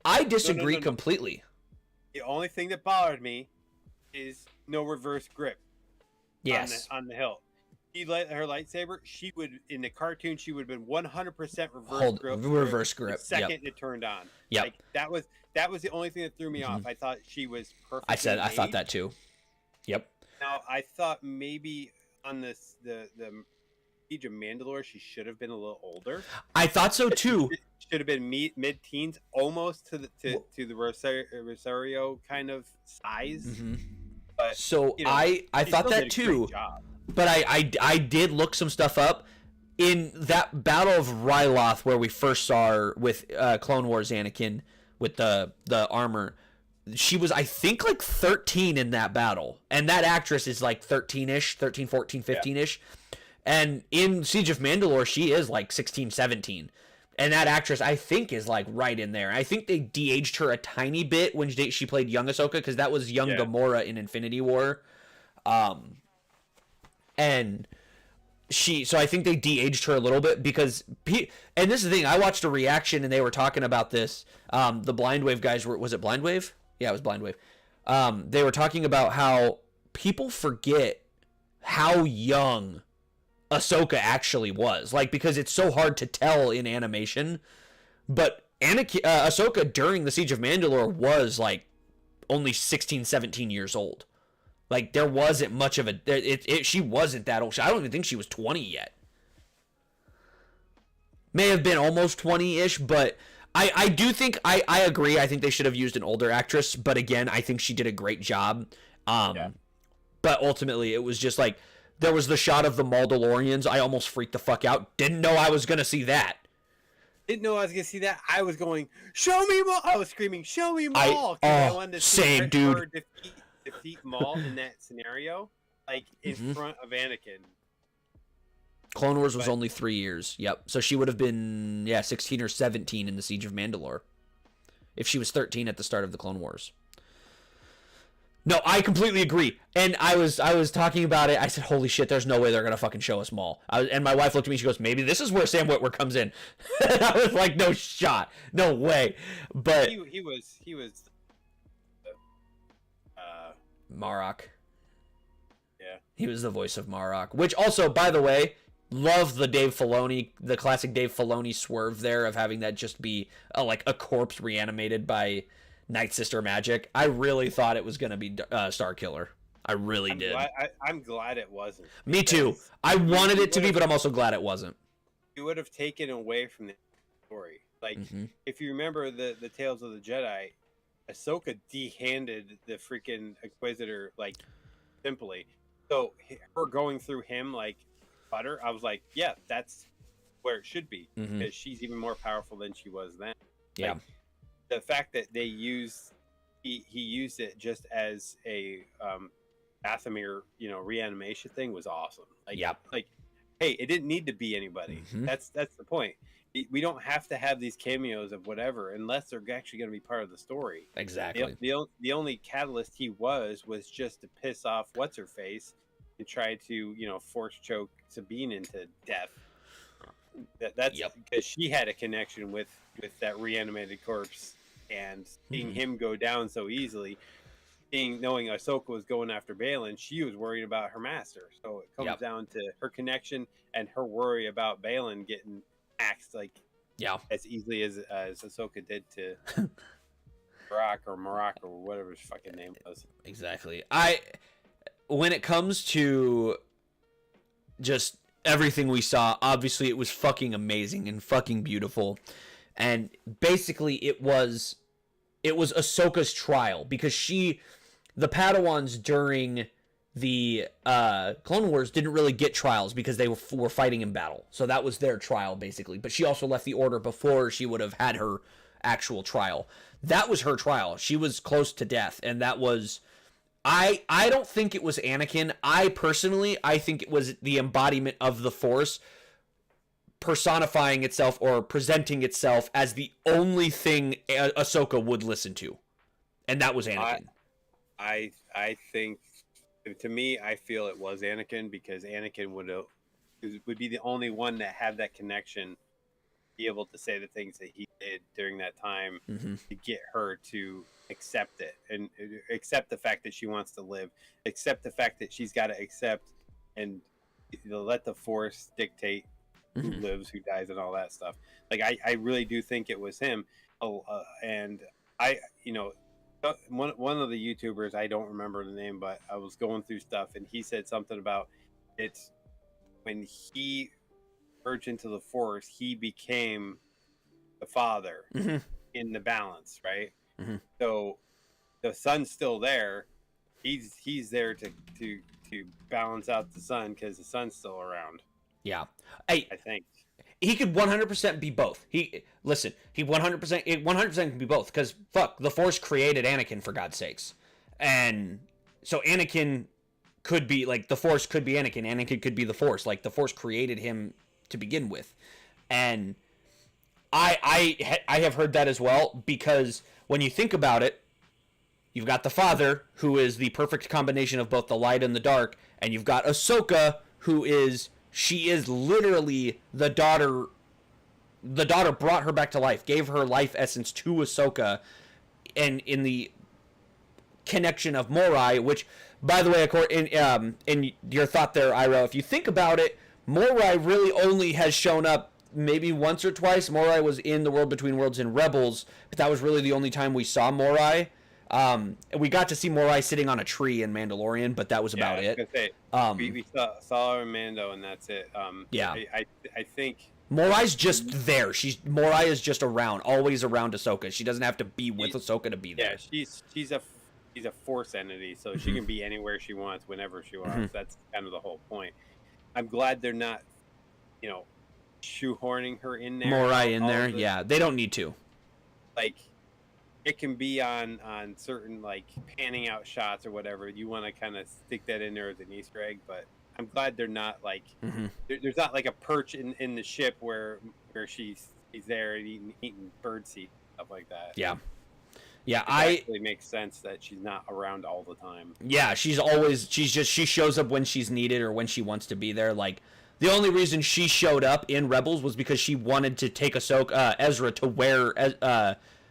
I disagree completely. The only thing that bothered me is no reverse grip. Yes. On the hilt. He let her lightsaber. She would in the cartoon. She would have been 100% reverse grip. The second it turned on. Yep. Like, that was the only thing that threw me off. I thought she was perfect. I thought that too. Yep. Now I thought maybe on the Siege of Mandalore she should have been a little older. I thought so too. Should have been mid-teens, almost to the Rosario kind of size. Mm-hmm. But so I thought that too. But I did look some stuff up in that Battle of Ryloth where we first saw her with Clone Wars Anakin with the armor. She was, I think, 13 in that battle. And that actress is 13-ish, 13, 14, 15-ish. Yeah. And in Siege of Mandalore, she is 16, 17. And that actress, I think, is right in there. I think they de-aged her a tiny bit when she played young Ahsoka because that was young Gamora in Infinity War. And so I think they de-aged her a little bit because, and this is the thing, I watched a reaction and they were talking about this. The Blind Wave guys was it Blind Wave? Yeah, it was Blind Wave. They were talking about how people forget how young Ahsoka actually was. Like, because it's so hard to tell in animation. But Ahsoka during the Siege of Mandalore was, like, only 16, 17 years old. Like, there wasn't much of a... she wasn't that old. I don't even think she was 20 yet. May have been almost 20-ish, but I do think... I agree. I think they should have used an older actress. But again, I think she did a great job. But ultimately, it was just like... There was the shot of the Mandalorians. I almost freaked the fuck out. Didn't know I was going to see that. Didn't know I was going to see that. I was going, show me Maul. I was screaming, show me Maul. I wanted to see same, dude. her defeat Maul in that scenario. Like, in front of Anakin. Clone Wars was only 3 years. Yep. So she would have been, 16 or 17 in the Siege of Mandalore. If she was 13 at the start of the Clone Wars. No, I completely agree. And I was talking about it. I said, holy shit, there's no way they're going to fucking show us Maul. And my wife looked at me. She goes, maybe this is where Sam Witwer comes in. And I was like, no shot. No way. But he was Marok. Yeah. He was the voice of Marok. Which also, by the way, love the the classic Dave Filoni swerve there of having that just be like a corpse reanimated by Night Sister magic. I really thought it was going to be Starkiller. I really did. I'm glad it wasn't. Me too. I wanted it to be, but I'm also glad it wasn't. You would have taken away from the story. Like, if you remember the Tales of the Jedi, Ahsoka de-handed the freaking Inquisitor, like, simply. So her going through him like butter, I was like, yeah, that's where it should be. Because she's even more powerful than she was then. Yeah. Like, the fact that they used he used it just as a Dathomir, reanimation thing was awesome. Like, like, hey, it didn't need to be anybody. That's the point. We don't have to have these cameos of whatever unless they're actually going to be part of the story. Exactly. The only catalyst he was just to piss off what's her face and try to force choke Sabine into death. That's because she had a connection with that reanimated corpse. And seeing him go down so easily, knowing Ahsoka was going after Baylan, she was worried about her master. So it comes down to her connection and her worry about Baylan getting axed as easily as Ahsoka did to Marok or whatever his fucking name was. Exactly. When it comes to just everything we saw, obviously it was fucking amazing and fucking beautiful. And basically it was Ahsoka's trial because the Padawans during the Clone Wars didn't really get trials because they were fighting in battle. So that was their trial basically. But she also left the order before she would have had her actual trial. That was her trial. She was close to death. And that was, I don't think it was Anakin. I think it was the embodiment of the Force personifying itself or presenting itself as the only thing Ahsoka would listen to, and that was Anakin. I think, to me, I feel it was Anakin because Anakin would be the only one that had that connection, be able to say the things that he did during that time to get her to accept it and accept the fact that she wants to live, accept the fact that she's got to accept and let the Force dictate who lives, who dies, and all that stuff. Like, I really do think it was him. And one of the YouTubers, I don't remember the name, but I was going through stuff, and he said something about it's when he merged into the Force, he became the father in the balance, right? So the son's still there. He's there to balance out the son because the son's still around. Yeah. I think he could 100% be both. He 100% can be both because fuck, the Force created Anakin for God's sakes. And so Anakin could be like, the Force could be Anakin. Anakin could be the Force. Like, the Force created him to begin with. And I have heard that as well because when you think about it, you've got the father who is the perfect combination of both the light and the dark, and you've got Ahsoka who is literally the daughter. The daughter brought her back to life, gave her life essence to Ahsoka, and in the connection of Morai, which, by the way, in your thought there, Iro, if you think about it, Morai really only has shown up maybe once or twice. Morai was in the World Between Worlds in Rebels, but that was really the only time we saw Morai. We got to see Morai sitting on a tree in Mandalorian, but that was about it. Say, we saw her in Mando, and that's it. Yeah. I think Morai's just there. Morai is just around, always around Ahsoka. She doesn't have to be with Ahsoka to be there. Yeah, she's a Force entity, so she can be anywhere she wants, whenever she wants. That's kind of the whole point. I'm glad they're not, shoehorning her in there. Morai in there, yeah. They don't need to. Like, it can be on certain, like, panning out shots or whatever. You want to kind of stick that in there as an Easter egg, but I'm glad they're not, like, there's not, like, a perch in the ship where she's there and eating birdseed, stuff like that. Yeah. Yeah, it actually makes sense that she's not around all the time. Yeah, she shows up when she's needed or when she wants to be there. Like, the only reason she showed up in Rebels was because she wanted to take Ezra to where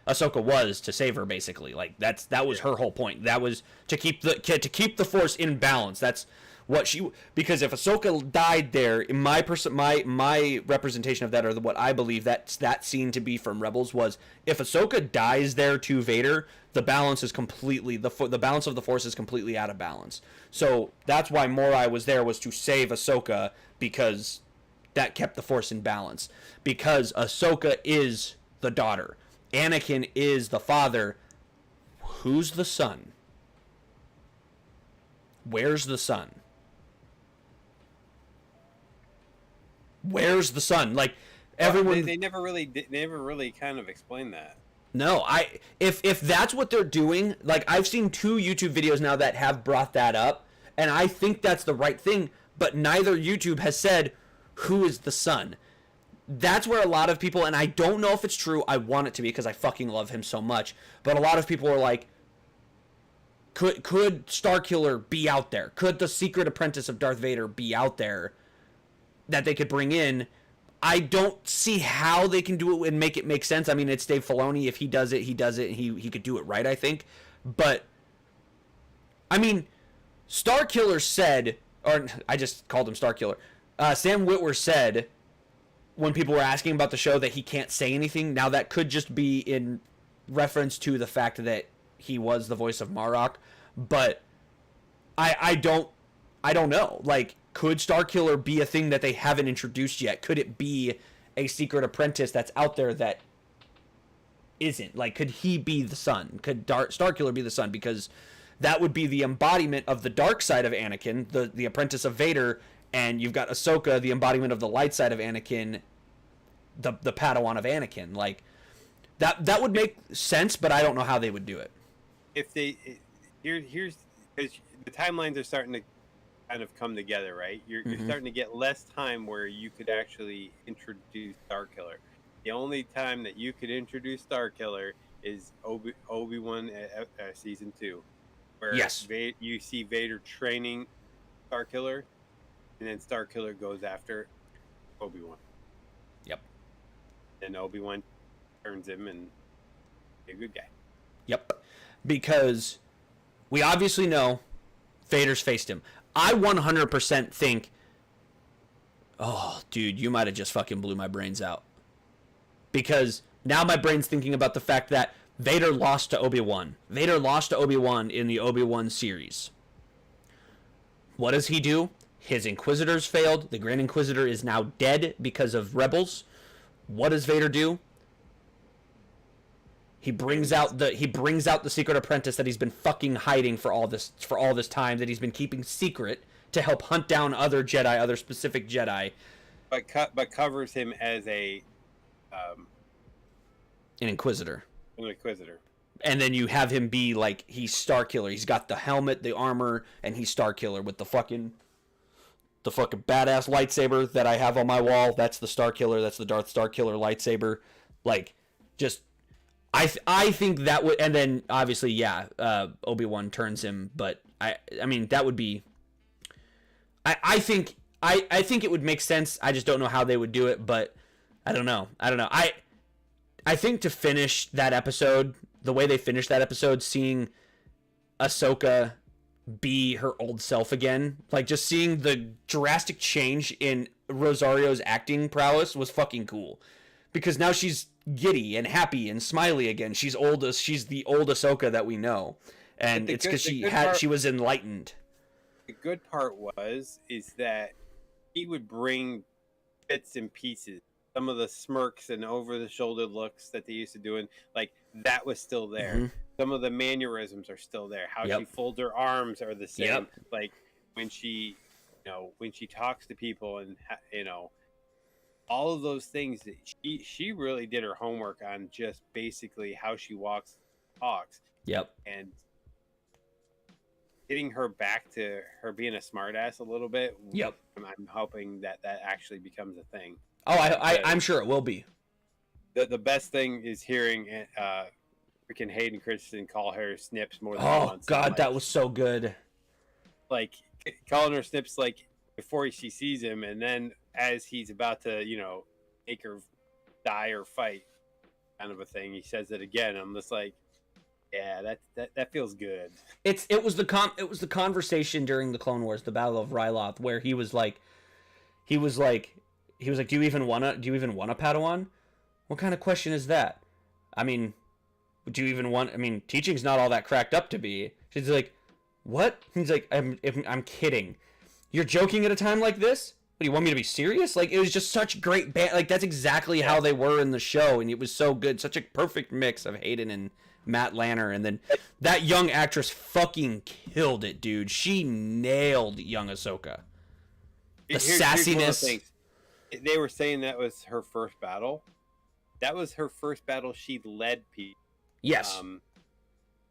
Ahsoka was to save her, basically. Like, that was her whole point. That was to keep the Force in balance. That's what because if Ahsoka died there, in my representation of that, or what I believe that scene to be from Rebels, was if Ahsoka dies there to Vader, the balance is completely the balance of the Force is completely out of balance. So that's why Morai was there, was to save Ahsoka, because that kept the Force in balance. Because Ahsoka is the daughter, Anakin is the father. Who's the son? Where's the son? Where's the son? Like, everyone, they never really kind of explained that. No, if that's what they're doing, like, I've seen 2 YouTube videos now that have brought that up, and I think that's the right thing, but neither YouTube has said who is the son. That's where a lot of people, and I don't know if it's true, I want it to be because I fucking love him so much, but a lot of people are like, could Starkiller be out there? Could the secret apprentice of Darth Vader be out there that they could bring in? I don't see how they can do it and make it make sense. I mean, it's Dave Filoni. If he does it, and he could do it right, I think. But, I mean, Starkiller said, or I just called him Starkiller. Sam Witwer said, when people were asking about the show, that he can't say anything. Now, that could just be in reference to the fact that he was the voice of Marok. But I don't know. Like, could Starkiller be a thing that they haven't introduced yet? Could it be a secret apprentice that's out there that isn't? Like, could he be the son? Could Starkiller be the son? Because that would be the embodiment of the dark side of Anakin, the apprentice of Vader, and you've got Ahsoka, the embodiment of the light side of Anakin, the Padawan of Anakin. Like, that would make sense, but I don't know how they would do it. If they here's because the timelines are starting to kind of come together, right? You're starting to get less time where you could actually introduce Starkiller. The only time that you could introduce Starkiller is Obi-Wan season 2, where you see Vader training Starkiller, and then Starkiller goes after Obi-Wan. Yep. And Obi-Wan turns him and be a good guy. Yep. Because we obviously know Vader's faced him. I 100% think, oh, dude, you might have just fucking blew my brains out. Because now my brain's thinking about the fact that Vader lost to Obi-Wan. Vader lost to Obi-Wan in the Obi-Wan series. What does he do? His Inquisitors failed. The Grand Inquisitor is now dead because of Rebels. What does Vader do? He brings out the secret apprentice that he's been fucking hiding for all this time, that he's been keeping secret to help hunt down other Jedi, other specific Jedi. But covers him as an Inquisitor. An Inquisitor. And then you have him be like, he's Starkiller. He's got the helmet, the armor, and he's Starkiller with the fucking badass lightsaber that I have on my wall. That's the Starkiller. That's the Darth Starkiller lightsaber. Like, just, I think that would, and then obviously, yeah, Obi-Wan turns him, but I mean, that would be, I think it would make sense. I just don't know how they would do it, but I don't know. I think to finish that episode, the way they finished that episode, seeing Ahsoka be her old self again, like just seeing the drastic change in Rosario's acting prowess was fucking cool, because now she's giddy and happy and smiley again. She's the old Ahsoka that we know, and it's because she was enlightened. The good part is that he would bring bits and pieces. Some of the smirks and over the shoulder looks that they used to do, and like that was still there. Mm-hmm. Some of the mannerisms are still there. How she folds her arms are the same. Yep. Like when she, when she talks to people, and all of those things that she really did her homework on, just basically how she walks, talks. Yep. And getting her back to her being a smartass a little bit. Yep. I'm hoping that actually becomes a thing. Oh, I'm sure it will be. The best thing is hearing freaking Hayden Christensen call her Snips more than once. Oh God, that was so good. Like calling her Snips like before she sees him, and then as he's about to make her die or fight, kind of a thing, he says it again. I'm just like, yeah, that feels good. It was the conversation during the Clone Wars, the Battle of Ryloth, where he was like, do you even want a Padawan? What kind of question is that? I mean, teaching's not all that cracked up to be. She's like, what? He's like, I'm kidding. You're joking at a time like this? What, do you want me to be serious? Like, it was just such great like that's exactly how they were in the show, and it was so good. Such a perfect mix of Hayden and Matt Lanner, and then that young actress fucking killed it, dude. She nailed young Ahsoka. The sassiness. They were saying that was her first battle. That was her first battle. She led people. Yes.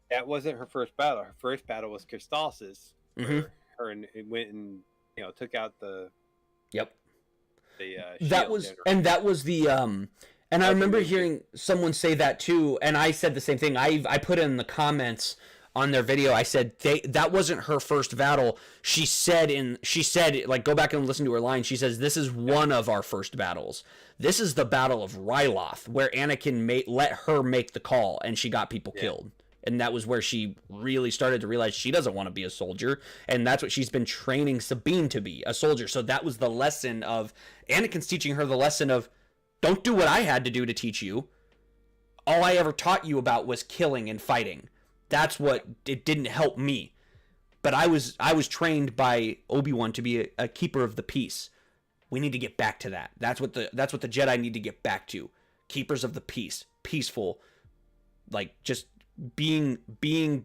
That wasn't her first battle. Her first battle was Crystalsis. Mm-hmm. Her and it went and took out the. Yep. The that was the and I remember hearing someone say that too, and I said the same thing. I put in the comments on their video. I said that wasn't her first battle. She said like, go back and listen to her line. She says, this is one of our first battles. This is the Battle of Ryloth, where Anakin let her make the call, and she got people killed. And that was where she really started to realize she doesn't want to be a soldier, and that's what she's been training Sabine to be, a soldier. So that was the lesson of Anakin's teaching her the lesson of, don't do what I had to do to teach you. All I ever taught you about was killing and fighting. That's what it didn't help me. But I was trained by Obi-Wan to be a keeper of the peace. We need to get back to that. That's what the Jedi need to get back to. Keepers of the peace, peaceful, like just being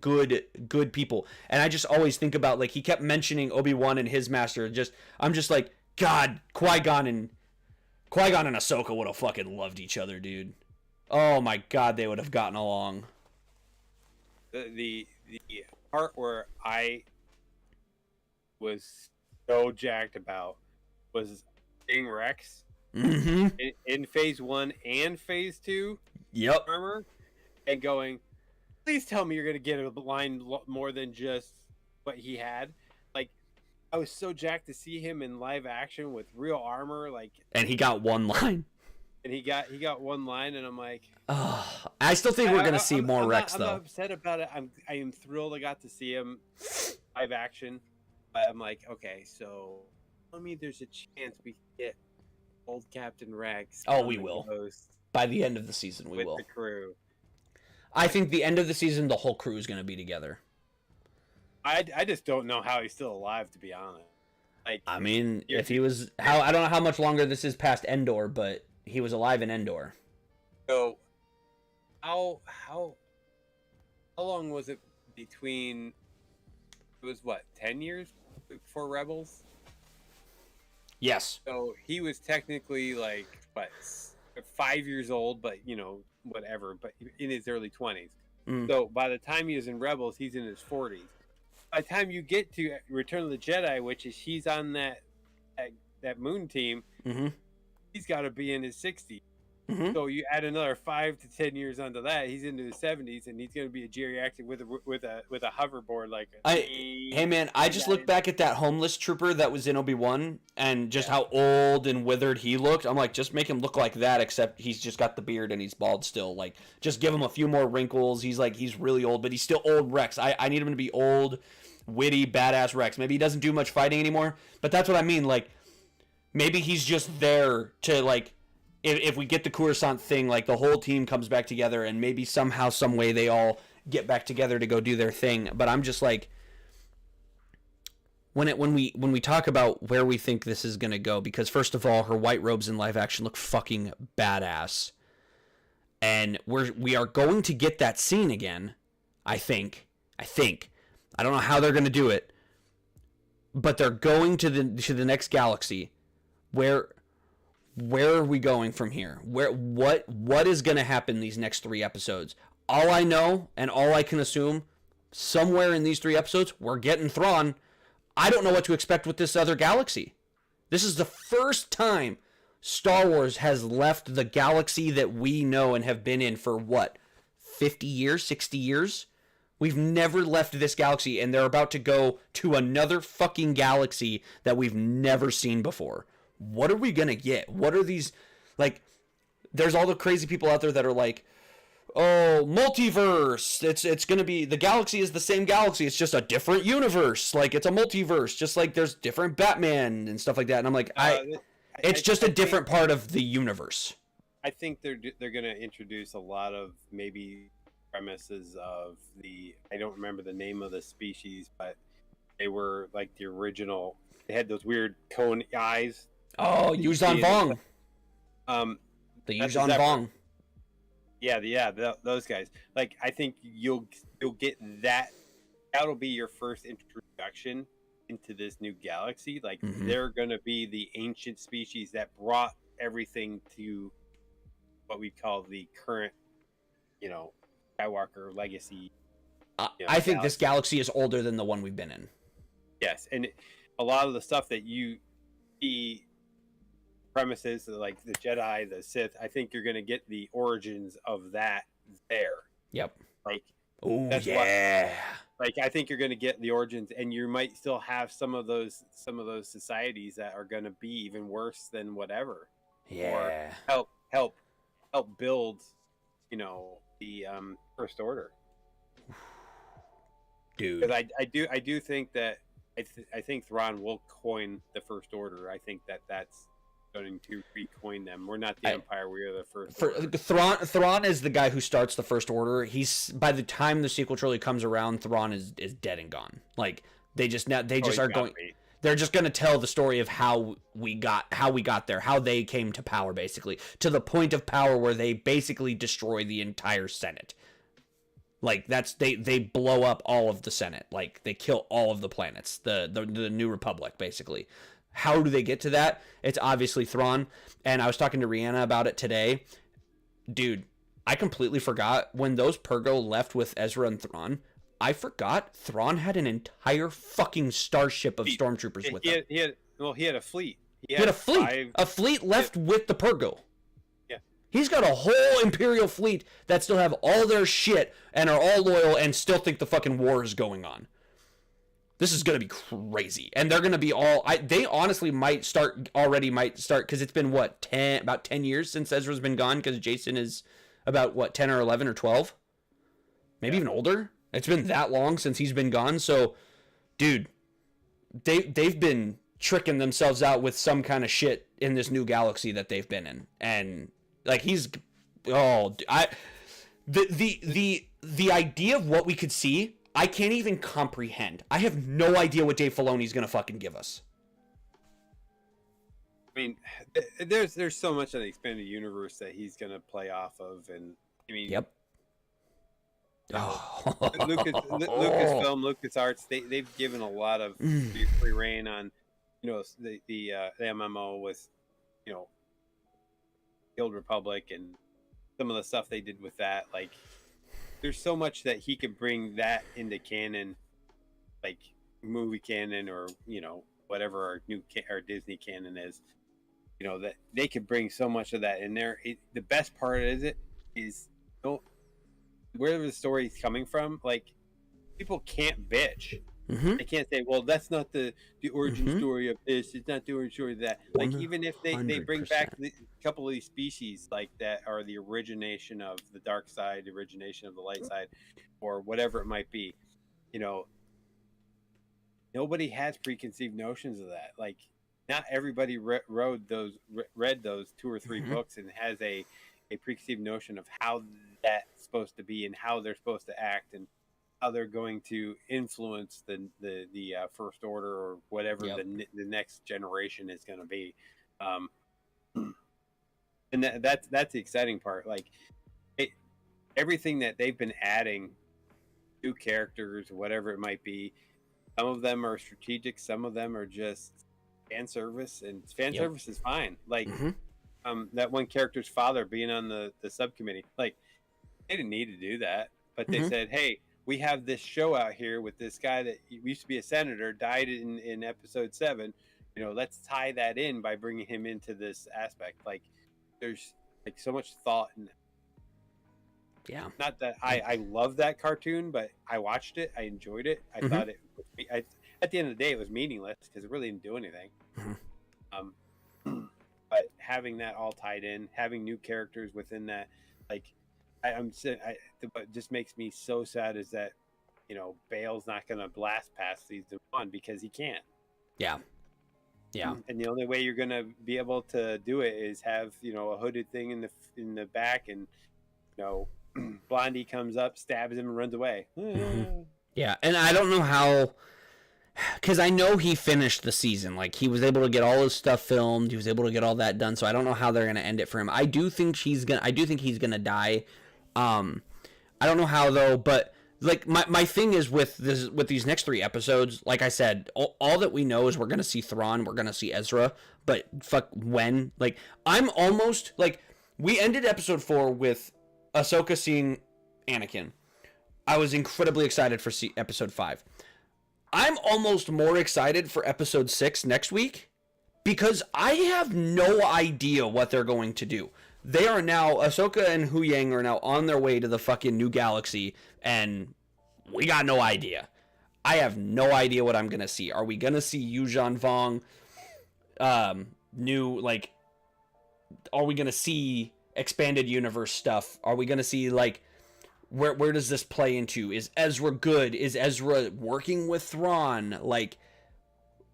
good people. And I just always think about, like, he kept mentioning Obi-Wan and his master. I'm just like, God, Qui-Gon and Ahsoka would have fucking loved each other, dude. Oh my God, they would have gotten along. The part where I was so jacked about was seeing Rex in phase 1 and phase 2 armor, and going, please tell me you're gonna get a line more than just what he had. Like, I was so jacked to see him in live action with real armor, like, and he got one line. And he got one line, and I'm like, oh, I still think we're gonna see more Rex, though. I'm not upset about it. I am thrilled I got to see him live action. But I'm like, okay, so tell me there's a chance we can get old Captain Rex. Oh, we will. By the end of the season, we will. With the crew. I think the end of the season, the whole crew is gonna be together. I just don't know how he's still alive, to be honest. Like, I mean, if he was, I don't know how much longer this is past Endor, but he was alive in Endor. So, how long was it between? It was what, 10 years before Rebels? Yes. So he was technically like 5 years old, but whatever. But in his early 20s. Mm. So by the time he was in Rebels, he's in his 40s. By the time you get to Return of the Jedi, which is he's on that moon team. Mm-hmm. He's got to be in his 60s. Mm-hmm. So you add another 5 to 10 years onto that, he's into his 70s, and he's going to be a geriatric with a hoverboard. Hey man, I just looked back at that homeless trooper that was in Obi-Wan, and just how old and withered he looked. I'm like, just make him look like that, except he's just got the beard and he's bald still. Like, just give him a few more wrinkles. He's really old, but he's still old Rex. I need him to be old, witty, badass Rex. Maybe he doesn't do much fighting anymore, but that's what I mean. Like, maybe he's just there to like, if we get the Coruscant thing, like the whole team comes back together, and maybe somehow, some way, they all get back together to go do their thing. But I'm just like, when we talk about where we think this is gonna go, because first of all, her white robes in live action look fucking badass, and we are going to get that scene again. I think. I don't know how they're gonna do it, but they're going to the next galaxy. Where are we going from here? What is going to happen these next 3 episodes? All I know and all I can assume, somewhere in these 3 episodes, we're getting Thrawn. I don't know what to expect with this other galaxy. This is the first time Star Wars has left the galaxy that we know and have been in for what? 50 years, 60 years? We've never left this galaxy, and they're about to go to another fucking galaxy that we've never seen before. What are we gonna get? What are these, like, there's all the crazy people out there that are like, oh, multiverse, it's gonna be, the galaxy is the same galaxy, it's just a different universe, like it's a multiverse, just like there's different Batman and stuff like that. And I'm like, it's just a different part of the universe. I think they're gonna introduce a lot of maybe premises of I don't remember the name of the species, but they were like the original, they had those weird cone eyes. Oh, Yuzhan Vong. The Yuzhan Vong. Yeah, those guys. Like, I think you'll get that. That'll be your first introduction into this new galaxy. Like, they're gonna be the ancient species that brought everything to what we call the current, Skywalker legacy. I think this galaxy is older than the one we've been in. Yes, and a lot of the stuff that you see, premises like the Jedi, the Sith, I think you're going to get the origins of that there. Yep. Like, oh yeah. Like, I think you're going to get the origins, and you might still have some of those societies that are going to be even worse than whatever. Yeah. Or help build, the First Order. Dude. Because I do think that I think Thrawn will coin the First Order. I think that's going to recoin them. We're not the Empire. We are the First Order. Thrawn is the guy who starts the First Order. He's, by the time the sequel trilogy comes around, Thrawn is dead and gone. Like, they're just going to tell the story of how we got there, how they came to power, basically, to the point of power where they basically destroy the entire Senate. Like, they blow up all of the Senate. Like, they kill all of the planets, the New Republic, basically. How do they get to that? It's obviously Thrawn. And I was talking to Rihanna about it today. Dude, I completely forgot when those Purgo left with Ezra and Thrawn. I forgot Thrawn had an entire fucking starship of stormtroopers with him. He had a fleet. He had a fleet. A fleet left with the Purgo. Yeah. He's got a whole Imperial fleet that still have all their shit and are all loyal and still think the fucking war is going on. This is going to be crazy. And they're going to be they honestly might start, because it's been, about 10 years since Ezra's been gone, because Jason is about, 10 or 11 or 12? Maybe even older? It's been that long since he's been gone. So, dude, they've been tricking themselves out with some kind of shit in this new galaxy that they've been in. And, like, the idea of what we could see, I can't even comprehend. I have no idea what Dave Filoni's gonna fucking give us. I mean, there's so much of the expanded universe that he's gonna play off of, and I mean, yep. Lucasfilm, LucasArts, they've given a lot of free reign on, the MMO with, the Old Republic and some of the stuff they did with that, like. There's so much that he could bring that into canon, like movie canon or whatever our Disney canon is. That they could bring so much of that in there. The best part is where the story's coming from. Like, people can't bitch. They can't say, well, that's not the origin story of this. It's not the origin story of that. Like, even if they bring back a couple of these species, like, that are the origination of the dark side, the origination of the light side, or whatever it might be, nobody has preconceived notions of that. Like, not everybody read those 2 or 3 books and has a preconceived notion of how that's supposed to be and how they're supposed to act and how they're going to influence the First Order or whatever the next generation is going to be. And that's the exciting part. Like everything that they've been adding, new characters, whatever it might be. Some of them are strategic. Some of them are just fan service, and fan service is fine. Like that one character's father being on the subcommittee. Like they didn't need to do that, but they said, "Hey, we have this show out here with this guy that used to be a senator, died in episode 7. You know, let's tie that in by bringing him into this aspect." Like there's like so much thought in. Yeah. Not that I love that cartoon, but I watched it. I enjoyed it. I thought it. At the end of the day, it was meaningless because it really didn't do anything. But having that all tied in, having new characters within that, like what just makes me so sad is that Bale's not going to blast past season 1 because he can't. Yeah. And the only way you're going to be able to do it is have a hooded thing in the back, and Blondie comes up, stabs him, and runs away. Yeah, and I don't know how, because I know he finished the season. Like, he was able to get all his stuff filmed. He was able to get all that done. So I don't know how they're going to end it for him. I do think he's gonna die. I don't know how though. But like my thing is with these next 3 episodes. Like I said, all that we know is we're gonna see Thrawn, we're gonna see Ezra. But fuck when? Like I'm almost like we ended episode 4 with Ahsoka seeing Anakin. I was incredibly excited for episode 5. I'm almost more excited for episode 6 next week because I have no idea what they're going to do. They are now, Ahsoka and Hu Yang are now on their way to the fucking new galaxy, and we got no idea. I have no idea what I'm going to see. Are we going to see Yuuzhan Vong new, like, are we going to see expanded universe stuff? Are we going to see, like, where does this play into? Is Ezra good? Is Ezra working with Thrawn? Like,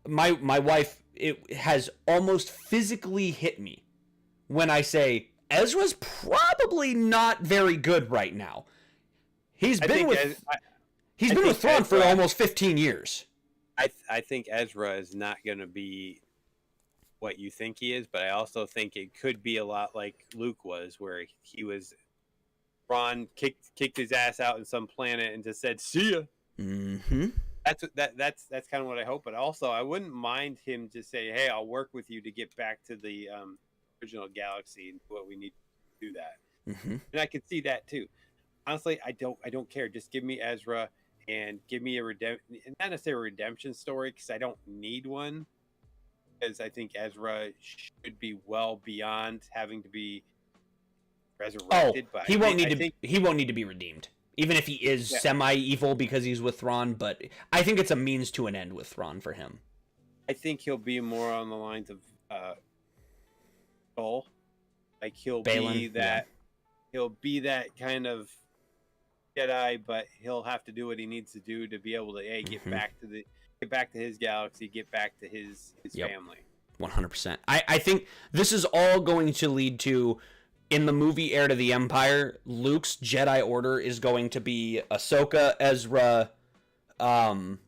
my wife, it has almost physically hit me when I say Ezra's probably not very good right now. He's been with Thrawn for almost 15 years. I think Ezra is not going to be what you think he is, but I also think it could be a lot like Luke was, where he was Ron kicked his ass out in some planet and just said, "See ya." That's kind of what I hope. But also, I wouldn't mind him just say, "Hey, I'll work with you to get back to the original galaxy and what we need to do that." And I could see that too. Honestly, I don't care. Just give me Ezra and give me not necessarily a redemption story, because I don't need one. Because I think Ezra should be well beyond having to be resurrected. But he won't need to be redeemed, even if he is semi-evil because he's with Thrawn. But I think it's a means to an end with Thrawn for him. I think he'll be more on the lines of Soul. Like he'll be that kind of Jedi, but he'll have to do what he needs to do to be able to get back to his galaxy, get back to his family. 100%. I think this is all going to lead to, in the movie Heir to the Empire, Luke's Jedi Order is going to be Ahsoka, Ezra. God,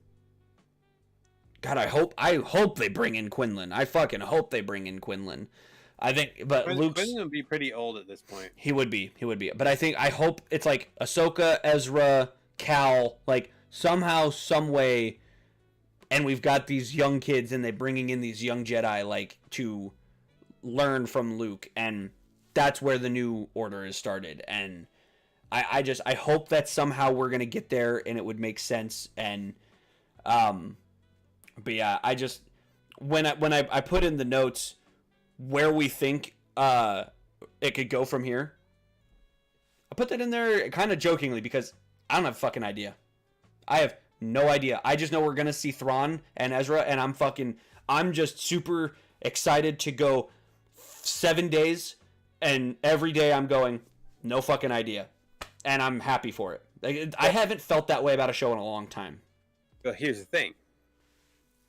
I hope they bring in Quinlan. I fucking hope they bring in Quinlan. I think, but Quinlan would be pretty old at this point. He would be. But I hope it's like Ahsoka, Ezra, Cal, like somehow, some way, and we've got these young kids, and they're bringing in these young Jedi, like, to learn from Luke, and that's where the new order is started. And I hope that somehow we're gonna get there, and it would make sense. And but yeah, when I put in the notes where we think it could go from here, I put that in there kind of jokingly because I don't have a fucking idea. I have no idea. I just know we're gonna see Thrawn and Ezra, and I'm just super excited to go 7 days, and every day I'm going, no fucking idea, and I'm happy for it. Like, I haven't felt that way about a show in a long time. Well, here's the thing: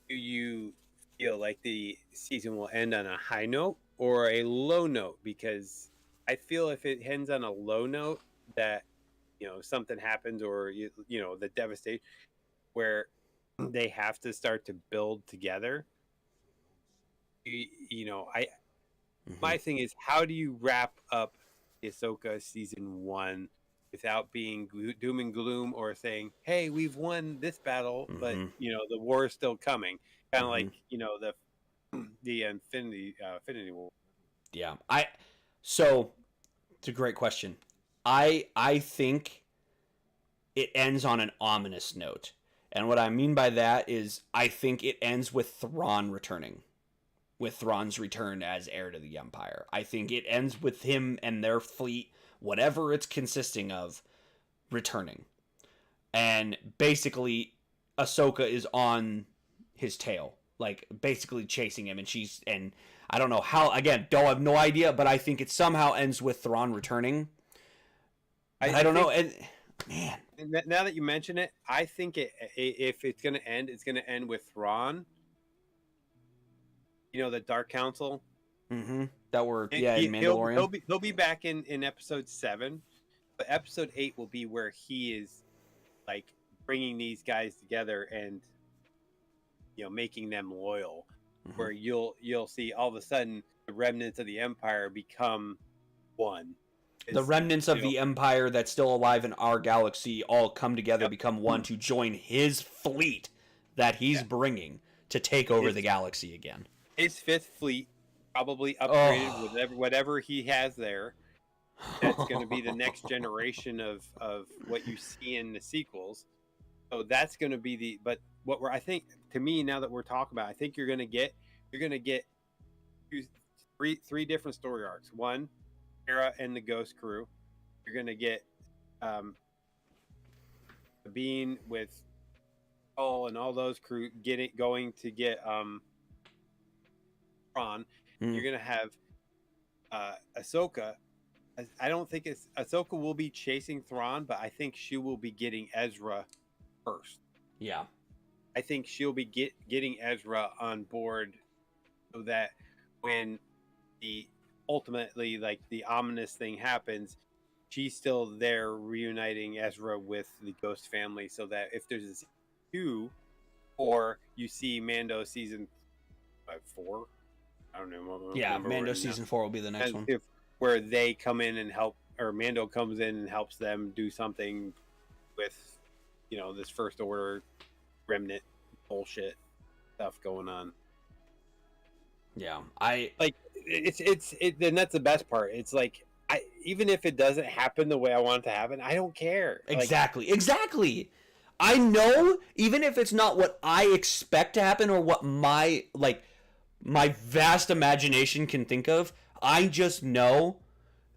do you feel like the season will end on a high note or a low note, because I feel if it ends on a low note, that something happens, or the devastation where they have to start to build together. I Mm-hmm. my thing is, how do you wrap up Ahsoka season 1 without being doom and gloom, or saying, "Hey, we've won this battle, but Mm-hmm. the war is still coming." Kind of Mm-hmm. like the Infinity War. Yeah. So it's a great question. I think it ends on an ominous note. And what I mean by that is I think it ends with Thrawn returning. With Thrawn's return as heir to the Empire. I think it ends with him and their fleet, whatever it's consisting of, returning. And basically Ahsoka is on his tail, like basically chasing him, and I don't know how. Again, don't have no idea, but I think it somehow ends with Thrawn returning. But I I don't know. think, And man, now that you mention it, I think if it's going to end, it's going to end with Thrawn. The Dark Council. that were in Mandalorian. He'll be back in episode 7, but episode 8 will be where he is like bringing these guys together and making them loyal. Mm-hmm. Where you'll see all of a sudden the remnants of the Empire become one. The remnants of the Empire that's still alive in our galaxy all come together, Yep. become one to join his fleet that he's bringing to take over the galaxy again. His fifth fleet, probably upgraded with whatever he has there. That's going to be the next generation of what you see in the sequels. So that's going to be I think, to me, now that we're talking about, I think you're going to get three different story arcs. One, Hera and the Ghost Crew. You're going to get Sabine with Paul and all those crew going to get Thrawn. You're going to have Ahsoka. I don't think Ahsoka will be chasing Thrawn, but I think she will be getting Ezra first. Yeah. I think she'll be getting Ezra on board, so that when ultimately like the ominous thing happens, she's still there reuniting Ezra with the Ghost family, so that if there's a season 2, or you see Mando season 4, I don't know. Yeah, Mando season 4 will be the next one. Where they come in and help, or Mando comes in and helps them do something with, this First Order remnant bullshit stuff going on. Yeah, I like and that's the best part. It's like, even if it doesn't happen the way I want it to happen, I don't care. Exactly. I know, even if it's not what I expect to happen or what my vast imagination can think of, I just know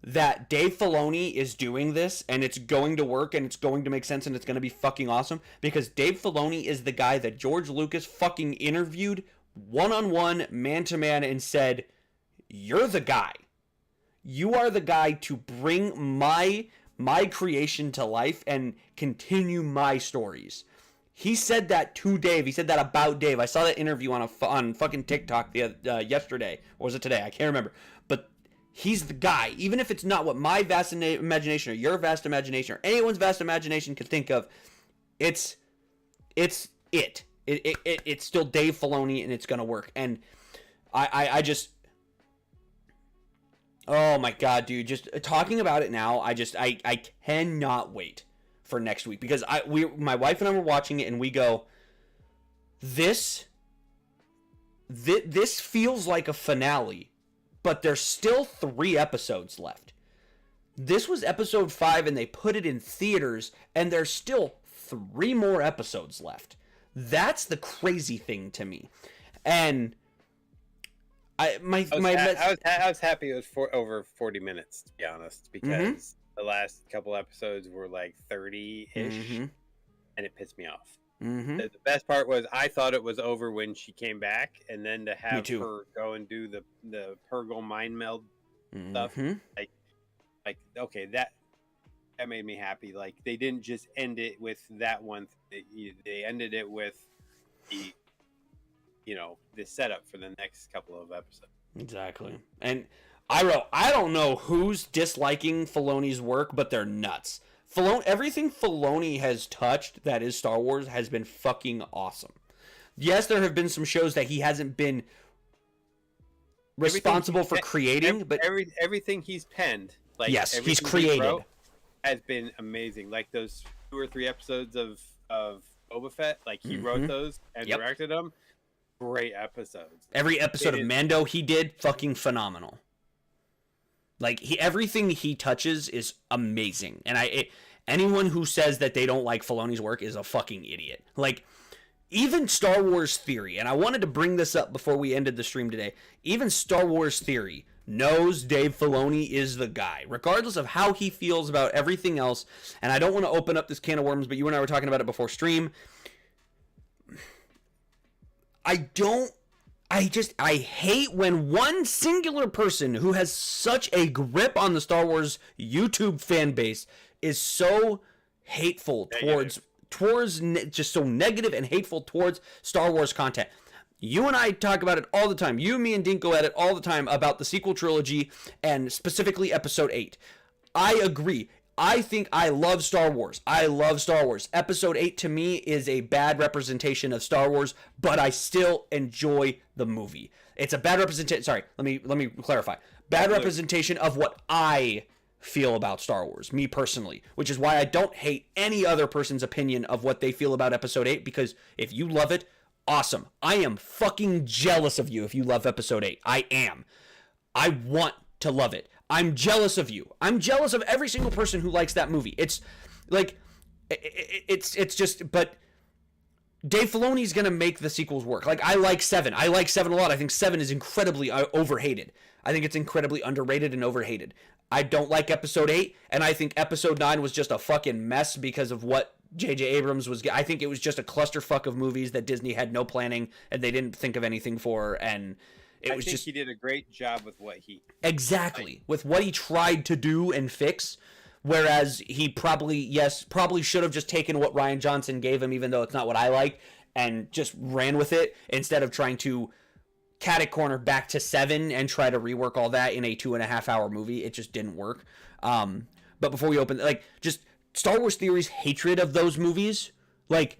that Dave Filoni is doing this, and it's going to work, and it's going to make sense, and it's going to be fucking awesome, because Dave Filoni is the guy that George Lucas fucking interviewed one-on-one, man-to-man, and said, "You're the guy. You are the guy to bring my creation to life and continue my stories." He said that to Dave. He said that about Dave. I saw that interview on fucking TikTok yesterday, or was it today? I can't remember. But he's the guy. Even if it's not what my vast imagination or your vast imagination or anyone's vast imagination could think of, it's still Dave Filoni, and it's gonna work. And I just, oh my god, dude! Just talking about it now, I cannot wait for next week, because my wife and I were watching it, and we go, this feels like a finale, but there's still 3 episodes left. This was episode 5, and they put it in theaters, and there's still 3 more episodes left. That's the crazy thing to me. And I was happy it was over 40 minutes, to be honest, because the last couple episodes were like 30-ish, and it pissed me off. The best part was, I thought it was over when she came back, and then to have her go and do the Purgle mind meld stuff, like okay, that made me happy. Like, they didn't just end it with that one. They ended it with the the setup for the next couple of episodes. Exactly. And I don't know who's disliking Filoni's work, but they're nuts. Everything Filoni has touched that is Star Wars has been fucking awesome. Yes, there have been some shows that he hasn't been responsible for creating, but everything he's penned, like yes, he's created, has been amazing. Like those 2 or 3 episodes of Boba Fett, like he wrote those and directed them. Great episodes. Every episode of Mando he did, fucking phenomenal. Like everything he touches is amazing, and anyone who says that they don't like Filoni's work is a fucking idiot. Like even Star Wars Theory, and I wanted to bring this up before we ended the stream today. Even Star Wars Theory knows Dave Filoni is the guy, regardless of how he feels about everything else. And I don't want to open up this can of worms, but you and I were talking about it before stream. I hate when one singular person who has such a grip on the Star Wars YouTube fan base is so hateful towards just so negative and hateful towards Star Wars content. You and I talk about it all the time. You, me, and Dinko at it all the time about the sequel trilogy and specifically Episode 8. I agree. I think I love Star Wars. I love Star Wars. Episode 8 to me is a bad representation of Star Wars, but I still enjoy the movie. It's a bad representation. Sorry, let me clarify. Bad representation of what I feel about Star Wars, me personally, which is why I don't hate any other person's opinion of what they feel about Episode 8, because if you love it, awesome. I am fucking jealous of you if you love Episode 8. I am. I want to love it. I'm jealous of you. I'm jealous of every single person who likes that movie. It's like, it's just, but Dave Filoni's going to make the sequels work. Like, I like 7. I like 7 a lot. I think 7 is incredibly overhated. I think it's incredibly underrated and overhated. I don't like Episode 8, and I think Episode 9 was just a fucking mess because of what J.J. Abrams was. I think it was just a clusterfuck of movies that Disney had no planning, and they didn't think of anything for, and I think he did a great job with what he... Exactly. With what he tried to do and fix, whereas he probably should have just taken what Rian Johnson gave him, even though it's not what I like, and just ran with it instead of trying to cat-a-corner back to 7 and try to rework all that in a 2.5-hour movie. It just didn't work. But before we open... Like, just Star Wars Theory's hatred of those movies, like,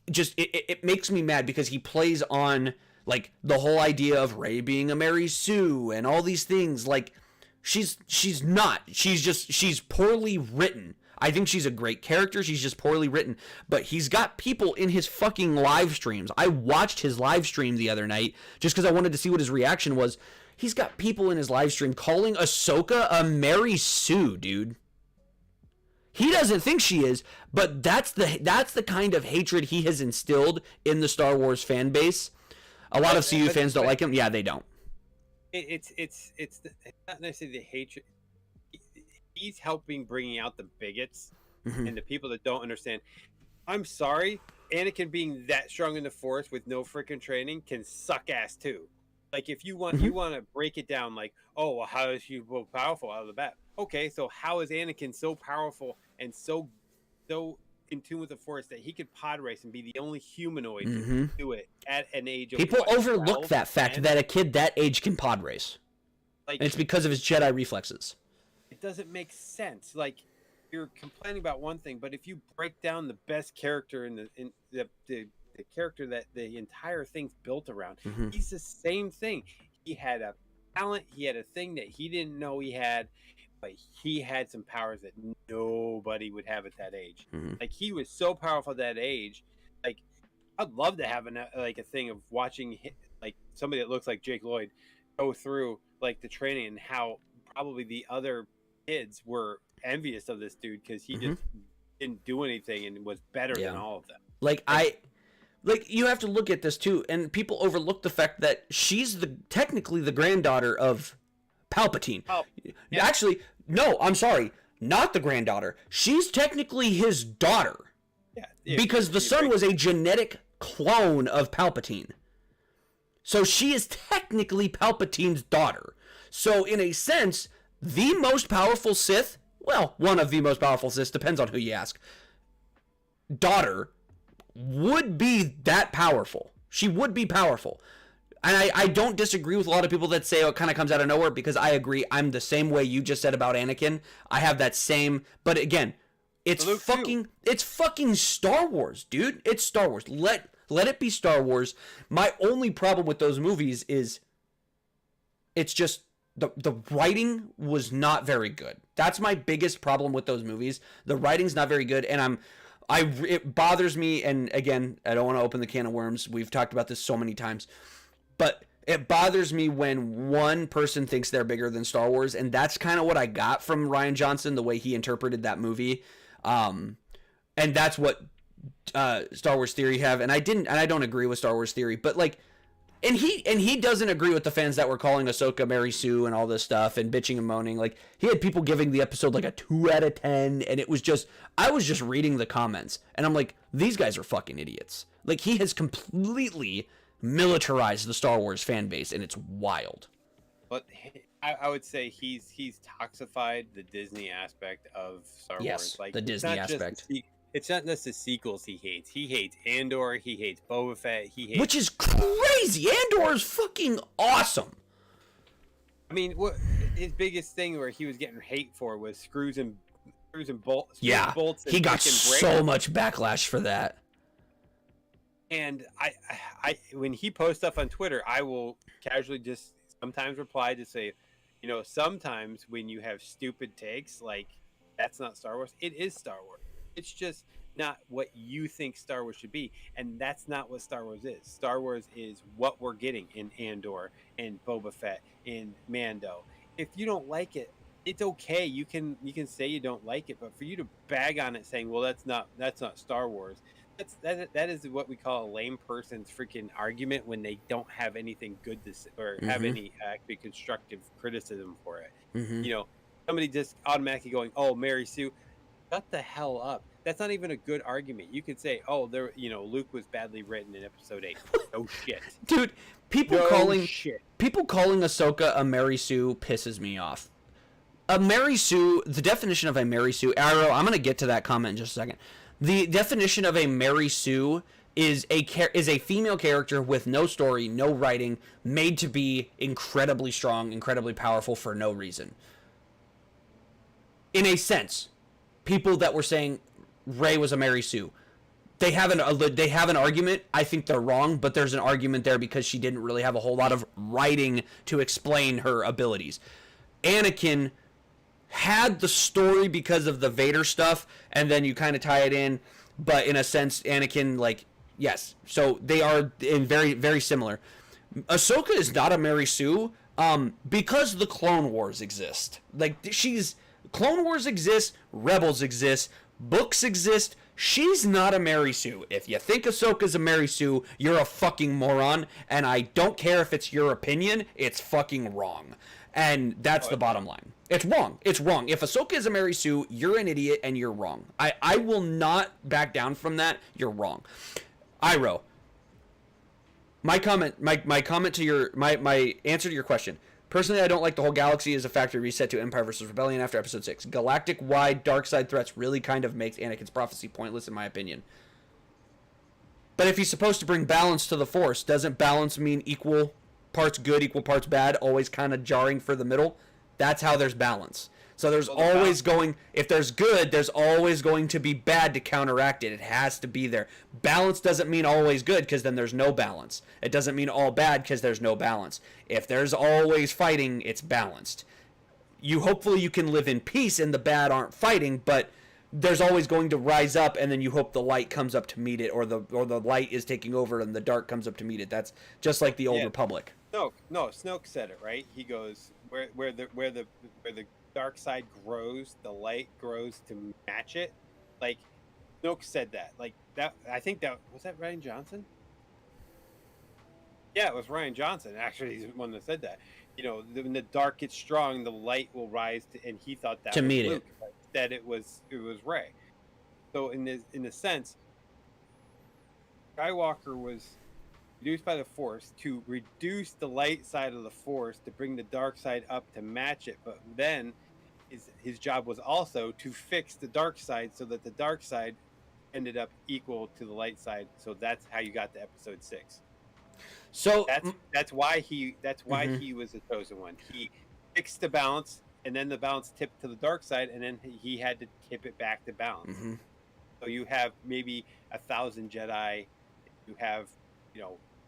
just... It makes me mad because he plays on... Like, the whole idea of Rey being a Mary Sue and all these things, like, she's not. She's poorly written. I think she's a great character. She's just poorly written. But he's got people in his fucking live streams. I watched his live stream the other night just because I wanted to see what his reaction was. He's got people in his live stream calling Ahsoka a Mary Sue, dude. He doesn't think she is, but that's the kind of hatred he has instilled in the Star Wars fan base. A lot of CU fans don't like him. Yeah, they don't. It's not necessarily the hatred. He's helping bringing out the bigots and the people that don't understand. I'm sorry, Anakin being that strong in the Force with no freaking training can suck ass too. Like if you want to break it down, like, oh, well, how is he so powerful out of the bat? Okay, so how is Anakin so powerful and so in tune with the Force that he could pod race and be the only humanoid to do it at an age of people overlook that fact that a kid that age can pod race. Like, and it's because of his Jedi reflexes. It doesn't make sense. Like, you're complaining about one thing, but if you break down the best character in the character that the entire thing's built around, he's the same thing. He had a talent, he had a thing that he didn't know he had, but he had some powers that nobody would have at that age. Like, he was so powerful at that age. Like, I'd love to have a thing of watching like somebody that looks like Jake Lloyd go through like the training and how probably the other kids were envious of this dude because he just didn't do anything and was better than all of them. Like you have to look at this too, and people overlook the fact that she's technically the granddaughter of Palpatine. Oh, yeah. Actually, no, I'm sorry, not the granddaughter. She's technically his daughter. Yeah, because the son was a genetic clone of Palpatine. So she is technically Palpatine's daughter. So in a sense, the most powerful Sith, well, one of the most powerful Siths, depends on who you ask, daughter would be that powerful. She would be powerful. And I don't disagree with a lot of people that say it kind of comes out of nowhere, because I agree. I'm the same way you just said about Anakin. I have that same, but again, it's fucking Star Wars, dude. It's Star Wars. Let it be Star Wars. My only problem with those movies is it's just the writing was not very good. That's my biggest problem with those movies. The writing's not very good, and it bothers me. And again, I don't want to open the can of worms. We've talked about this so many times. But it bothers me when one person thinks they're bigger than Star Wars, and that's kind of what I got from Rian Johnson, the way he interpreted that movie. And that's what Star Wars Theory have, and I don't agree with Star Wars Theory, but like, and he doesn't agree with the fans that were calling Ahsoka Mary Sue and all this stuff and bitching and moaning. Like, he had people giving the episode like a 2 out of 10, and it was just, I was just reading the comments, and I'm like, these guys are fucking idiots. Like, he has completely militarize the Star Wars fan base, and it's wild. But I would say he's toxified the Disney aspect of Star Wars. Like, the Disney aspect. It's not just the sequels he hates. He hates Andor. He hates Boba Fett. He hates, which is crazy. Andor is fucking awesome. I mean, what his biggest thing where he was getting hate for was screws and bolts. Yeah, bolts and he got so much backlash for that. And I when he posts stuff on Twitter, I will casually just sometimes reply to say, you know, sometimes when you have stupid takes, like, that's not Star Wars. It is Star Wars. It's just not what you think Star Wars should be. And that's not what Star Wars is. Star Wars is what we're getting in Andor and Boba Fett and Mando. If you don't like it, it's okay. You can say you don't like it, but for you to bag on it saying, well, that's not Star Wars. That is what we call a lame person's freaking argument when they don't have anything good to say or have any actually constructive criticism for it. You know, somebody just automatically going, "Oh, Mary Sue," shut the hell up. That's not even a good argument. You could say, "Oh, Luke was badly written in Episode 8." Oh shit, dude. People calling Ahsoka a Mary Sue pisses me off. A Mary Sue, the definition of a Mary Sue, Arrow. I'm gonna get to that comment in just a second. The definition of a Mary Sue is a female character with no story, no writing, made to be incredibly strong, incredibly powerful for no reason. In a sense, people that were saying Rey was a Mary Sue, they have an argument. I think they're wrong, but there's an argument there because she didn't really have a whole lot of writing to explain her abilities. Anakin had the story because of the Vader stuff, and then you kind of tie it in, but in a sense, Anakin, like, yes. So they are in very, very similar. Ahsoka is not a Mary Sue, because the Clone Wars exist. Like, Clone Wars exists, Rebels exist, books exist. She's not a Mary Sue. If you think Ahsoka's a Mary Sue, you're a fucking moron, and I don't care if it's your opinion, it's fucking wrong. And that's the bottom line. It's wrong. It's wrong. If Ahsoka is a Mary Sue, you're an idiot and you're wrong. I will not back down from that. You're wrong. Iro, my comment to your my answer to your question. Personally, I don't like the whole galaxy as a factory reset to Empire versus Rebellion after Episode 6. Galactic-wide dark side threats really kind of makes Anakin's prophecy pointless, in my opinion. But if he's supposed to bring balance to the Force, doesn't balance mean equal parts good, equal parts bad, always kind of jarring for the middle? That's how there's balance. So there's always if there's good, there's always going to be bad to counteract it. It has to be there. Balance doesn't mean always good, because then there's no balance. It doesn't mean all bad, because there's no balance. If there's always fighting, it's balanced. Hopefully you can live in peace and the bad aren't fighting, but there's always going to rise up, and then you hope the light comes up to meet it, or the light is taking over and the dark comes up to meet it. That's just like the Old Republic. No, Snoke said it, right? He goes, where the dark side grows, the light grows to match it. Like, Snoke said that. Like, that, I think that was that Rian Johnson? Yeah, it was Rian Johnson. Actually, he's the one that said that. You know, when the dark gets strong, the light will rise to, and he thought that to was meet Luke, it. That it was Rey. So in a sense, Skywalker was reduced by the Force to reduce the light side of the Force to bring the dark side up to match it, but then his job was also to fix the dark side so that the dark side ended up equal to the light side. So that's how you got to Episode 6. So That's why he was the chosen one. He fixed the balance, and then the balance tipped to the dark side, and then he had to tip it back to balance. mm-hmm. So you have maybe 1,000 Jedi. You have,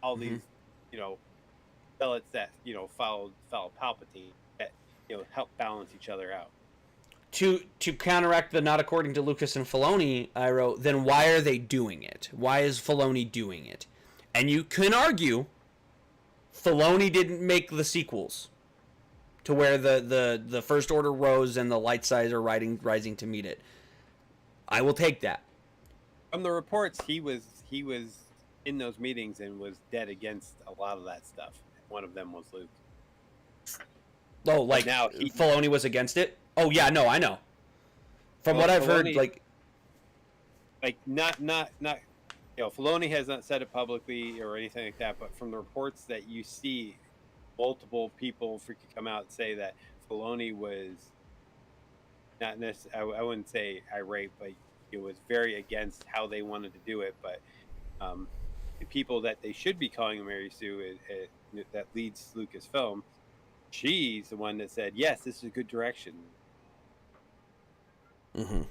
all Mm-hmm. these, zealots that follow Palpatine that help balance each other out. To counteract the not according to Lucas and Filoni, I wrote, then why are they doing it? Why is Filoni doing it? And you can argue Filoni didn't make the sequels to where the First Order rose and the light sides are rising to meet it. I will take that. From the reports, he was in those meetings and was dead against a lot of that stuff. One of them was Luke. Oh, like now Filoni was against it? Oh yeah, no, I know. From what I've heard, like not Filoni has not said it publicly or anything like that, but from the reports that you see, multiple people freaking come out and say that Filoni was not necessarily, I wouldn't say irate, but it was very against how they wanted to do it. But the people that they should be calling Mary Sue that leads Lucasfilm, she's the one that said, yes, this is a good direction. Mm-hmm.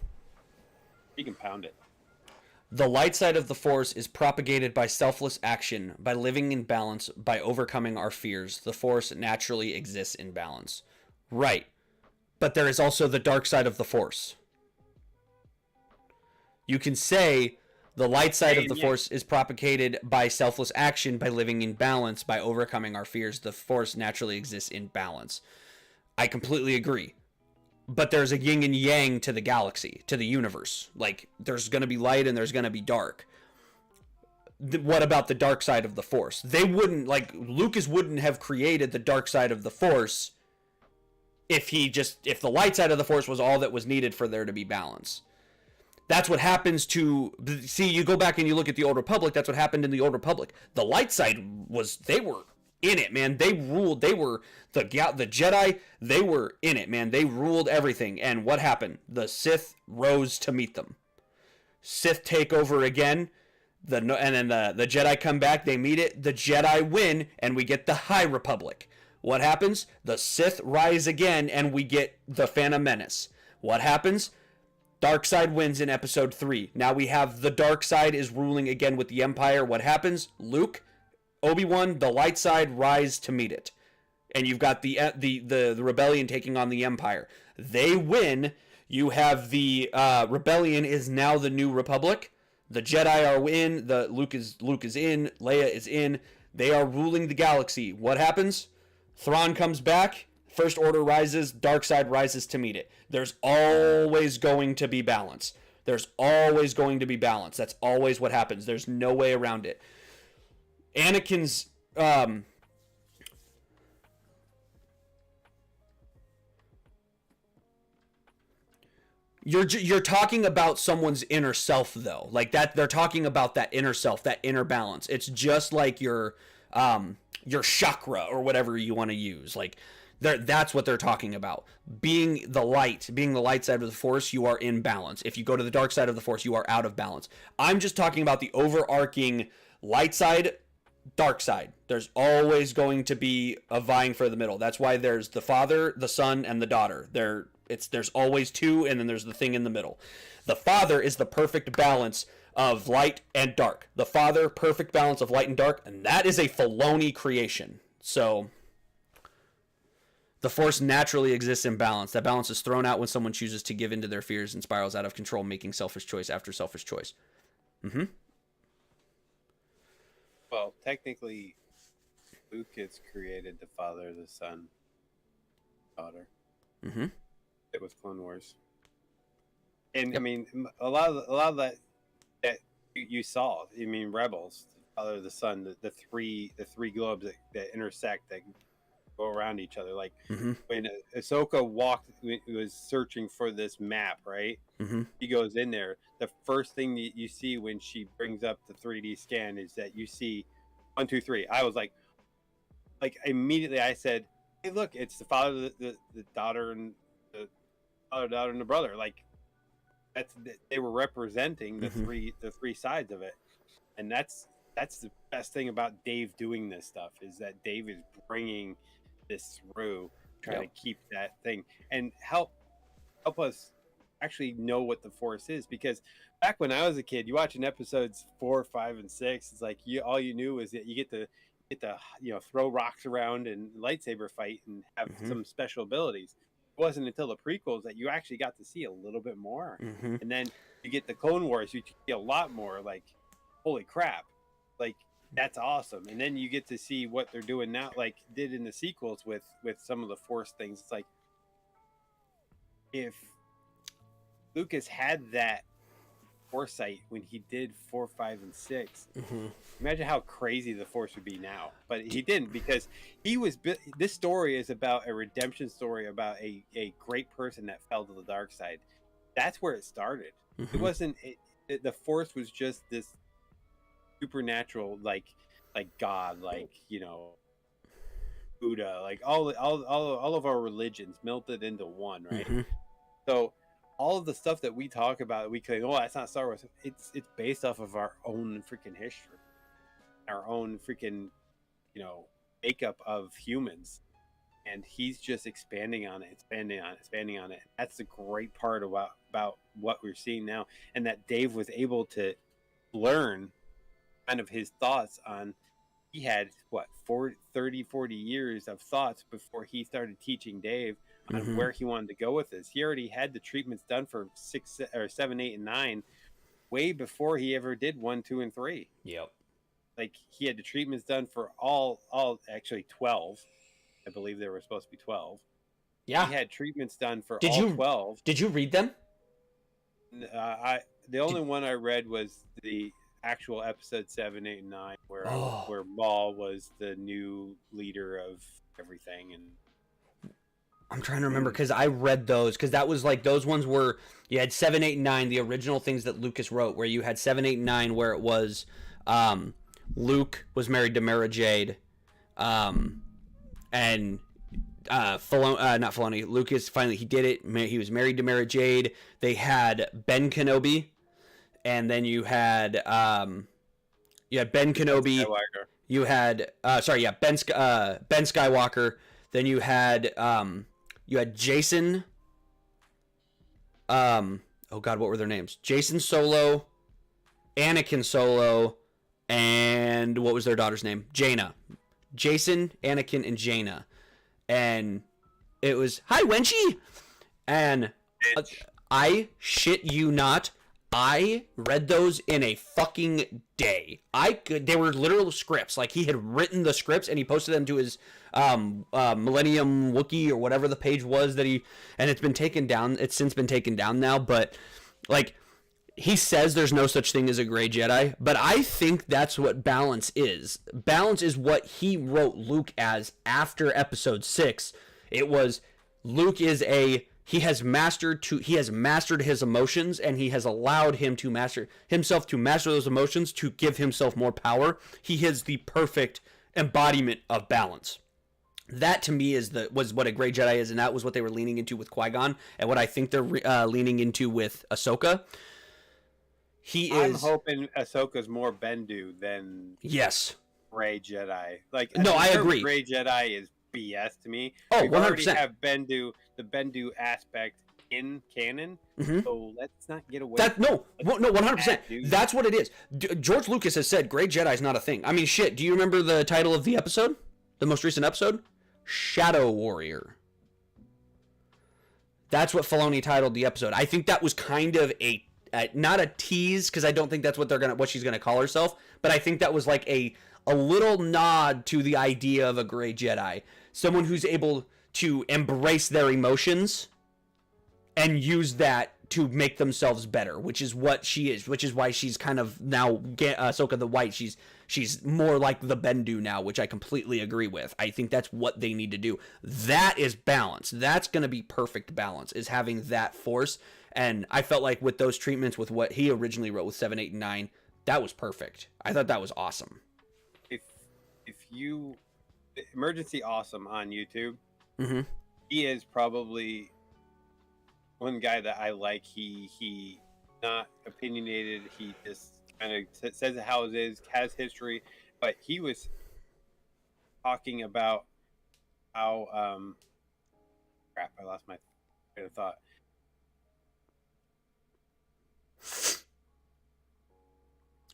She can pound it. The light side of the Force is propagated by selfless action, by living in balance, by overcoming our fears. The Force naturally exists in balance. Right. But there is also the dark side of the Force. You can say the light side of the Force is propagated by selfless action, by living in balance, by overcoming our fears. The Force naturally exists in balance. I completely agree. But there's a yin and yang to the galaxy, to the universe. Like, there's going to be light and there's going to be dark. What about the dark side of the Force? They wouldn't, like, Lucas wouldn't have created the dark side of the Force if the light side of the Force was all that was needed for there to be balance. That's what happens to, see, you go back and you look at the Old Republic, that's what happened in the Old Republic. The light side they were in it, man. They ruled. They were the Jedi. They were in it, man. They ruled everything. And what happened? The Sith rose to meet them. Sith take over again. And then the Jedi come back. They meet it. The Jedi win, and we get the High Republic. What happens? The Sith rise again, and we get the Phantom Menace. What happens? Dark side wins in Episode 3. Now we have the dark side is ruling again with the Empire. What happens? Luke, Obi-Wan, the light side rise to meet it, and you've got the rebellion taking on the Empire. They win. You have the rebellion is now the New Republic. The Jedi are in. Luke is in. Leia is in. They are ruling the galaxy. What happens? Thrawn comes back. First Order rises. Dark side rises to meet it. There's always going to be balance. There's always going to be balance. That's always what happens. There's no way around it. Anakin's you're talking about someone's inner self though. Like that they're talking about that inner self, that inner balance. It's just like your chakra or whatever you want to use. Like that's what they're talking about. Being the light side of the Force, you are in balance. If you go to the dark side of the Force, you are out of balance. I'm just talking about the overarching light side, dark side. There's always going to be a vying for the middle. That's why there's the Father, the Son, and the Daughter. There's always two, and then there's the thing in the middle. The Father is the perfect balance of light and dark. The Father, perfect balance of light and dark, and that is a Filoni creation. So the Force naturally exists in balance. That balance is thrown out when someone chooses to give in to their fears and spirals out of control, making selfish choice after selfish choice. Mm-hmm. Well, technically, Luke has created the Father, the Son, daughter. Mm-hmm. It was Clone Wars, and yep. I mean, a lot of that you saw. I mean, Rebels, the Father, the Son, the three globes that intersect that go around each other. Like mm-hmm. when Ahsoka was searching for this map, right? Mm-hmm. He goes in there. The first thing that you see when she brings up the 3D scan is that you see 1, 2, 3. I was like immediately I said, "Hey, look! It's the Father, the daughter, and the Father, daughter, and the brother." Like they were representing the mm-hmm. three sides of it, and that's that's the best thing about Dave doing this stuff, is that Dave is bringing this through, trying to keep that thing and help us actually know what the Force is. Because back when I was a kid, you watching episodes 4, 5, and 6, it's like all you knew is that you get to throw rocks around and lightsaber fight and have some special abilities. It wasn't until the prequels that you actually got to see a little bit more, and then you get the Clone Wars, you see a lot more. Like, holy crap, like that's awesome. And then you get to see what they're doing now, like did in the sequels with some of the Force things. It's like, if Lucas had that foresight when he did 4, 5, and 6, imagine how crazy the Force would be now. But he didn't, because this story is about a redemption story about a great person that fell to the dark side. That's where it started. It wasn't the Force was just this supernatural, like God, like, you know, Buddha, like all of our religions melted into one, right? So all of the stuff that we talk about, we claim, oh, that's not Star Wars. It's based off of our own freaking history, our own freaking, you know, makeup of humans. And he's just expanding on it. That's the great part about what we're seeing now. And that Dave was able to learn kind of his thoughts on, he had, 40 years of thoughts before he started teaching Dave on where he wanted to go with this. He already had the treatments done for 6 or 7, 8, and 9 way before he ever did 1, 2, and 3. Yep. Like, he had the treatments done for all actually 12. I believe there were supposed to be 12. Yeah. He had treatments done for all 12. Did you read them? The only one I read was the actual episode 7, 8, and 9, where Maul was the new leader of everything. And I'm trying to remember, because I read those, because that was like, those ones were, you had 7, 8, and 9, the original things that Lucas wrote, where you had 7, 8, and 9, where it was Luke was married to Mara Jade, and not Filoni, Lucas, finally he did it. He was married to Mara Jade. They had Ben Kenobi, and then you had Ben Kenobi. You had Ben Skywalker. Then you had Jason. Oh God, what were their names? Jason Solo, Anakin Solo, and what was their daughter's name? Jaina. Jason, Anakin, and Jaina. And it was, hi, Wenchie! And I shit you not, I read those in a fucking day. They were literal scripts. Like, he had written the scripts and he posted them to his Millennium Wookiee or whatever the page was and it's been taken down. It's since been taken down now, but like, he says there's no such thing as a gray Jedi, but I think that's what balance is. Balance is what he wrote Luke as after episode 6. It was, Luke is he has mastered his emotions, and he has allowed himself to master those emotions to give himself more power. He is the perfect embodiment of balance. That to me was what a gray Jedi is, and that was what they were leaning into with Qui-Gon, and what I think they're leaning into with Ahsoka. I'm hoping Ahsoka's more Bendu than Gray Jedi. Like, no, I agree. Gray Jedi is BS to me. Oh, we 100%. already have the Bendu aspect in canon, so let's not get away. 100%. That's what it is. George Lucas has said Gray Jedi is not a thing. I mean, shit. Do you remember the title of the episode? The most recent episode? Shadow Warrior. That's what Filoni titled the episode. I think that was kind of not a tease, because I don't think that's what she's gonna call herself, but I think that was like a little nod to the idea of a gray Jedi, someone who's able to embrace their emotions and use that to make themselves better, which is what she is, which is why she's kind of now Ahsoka the White. She's more like the Bendu now, which I completely agree with. I think that's what they need to do. That is balance. That's going to be perfect balance, is having that force. And I felt like with those treatments, with what he originally wrote with 7, 8, and 9, that was perfect. I thought that was awesome. If you Emergency Awesome on YouTube, he is probably one guy that I like. He not opinionated. He just kind of says it how it is, has history, but he was talking about how crap, I lost my train of thought.